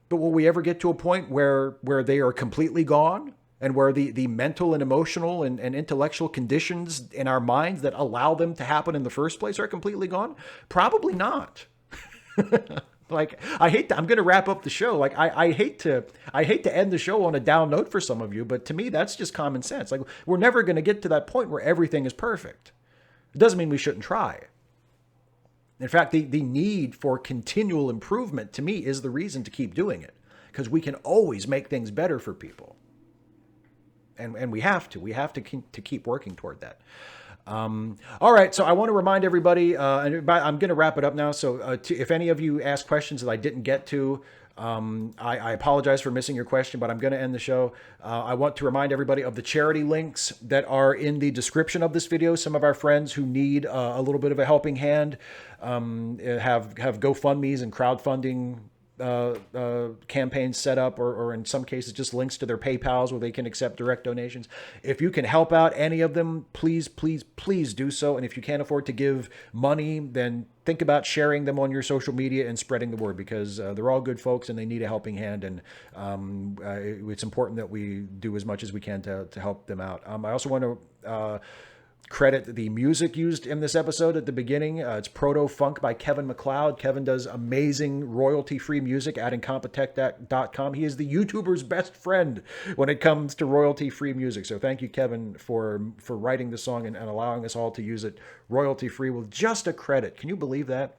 But will we ever get to a point where they are completely gone and where the mental and emotional and intellectual conditions in our minds that allow them to happen in the first place are completely gone? Probably not. Like, I'm going to wrap up the show. Like, I hate to end the show on a down note for some of you, but to me, that's just common sense. Like, we're never going to get to that point where everything is perfect. It doesn't mean we shouldn't try. In fact, the need for continual improvement, to me, is the reason to keep doing it, because we can always make things better for people. And we have to keep working toward that. All right, so I want to remind everybody, and I'm going to wrap it up now. So if any of you ask questions that I didn't get to, I apologize for missing your question, but I'm going to end the show. I want to remind everybody of the charity links that are in the description of this video. Some of our friends who need a little bit of a helping hand have GoFundMes and crowdfunding campaigns set up, or in some cases just links to their PayPals where they can accept direct donations. If you can help out any of them, please do so. And if you can't afford to give money, then think about sharing them on your social media and spreading the word, because they're all good folks and they need a helping hand. And it's important that we do as much as we can to help them out. I also want to credit the music used in this episode at the beginning. It's Proto Funk by Kevin MacLeod. Kevin does amazing royalty-free music at Incompetech.com. He is the YouTuber's best friend when it comes to royalty-free music. So thank you, Kevin, for writing the song and allowing us all to use it royalty-free with just a credit. Can you believe that?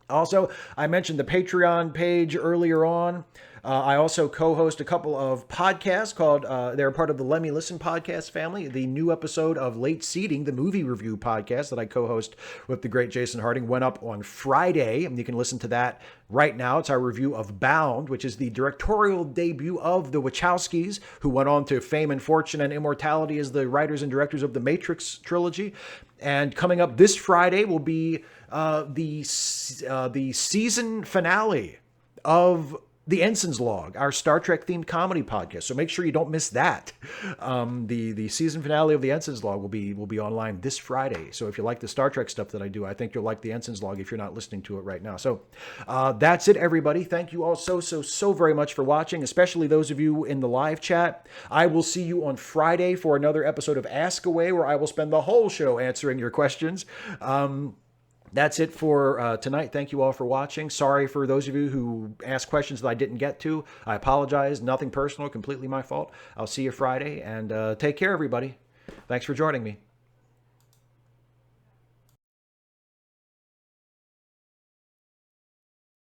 Also, I mentioned the Patreon page earlier on. I also co-host a couple of podcasts called, they're part of the Let Me Listen podcast family. The new episode of Late Seating, the movie review podcast that I co-host with the great Jason Harding, went up on Friday, and you can listen to that right now. It's our review of Bound, which is the directorial debut of the Wachowskis, who went on to fame and fortune and immortality as the writers and directors of the Matrix trilogy. And coming up this Friday will be the season finale of The Ensign's Log, our Star Trek themed comedy podcast. So make sure you don't miss that. The season finale of The Ensign's Log will be online this Friday. So if you like the Star Trek stuff that I do, I think you'll like The Ensign's Log if you're not listening to it right now. So that's it, everybody. Thank you all so very much for watching, especially those of you in the live chat. I will see you on Friday for another episode of Ask Away, where I will spend the whole show answering your questions. That's it for tonight. Thank you all for watching. Sorry for those of you who asked questions that I didn't get to. I apologize. Nothing personal, completely my fault. I'll see you Friday, and take care, everybody. Thanks for joining me.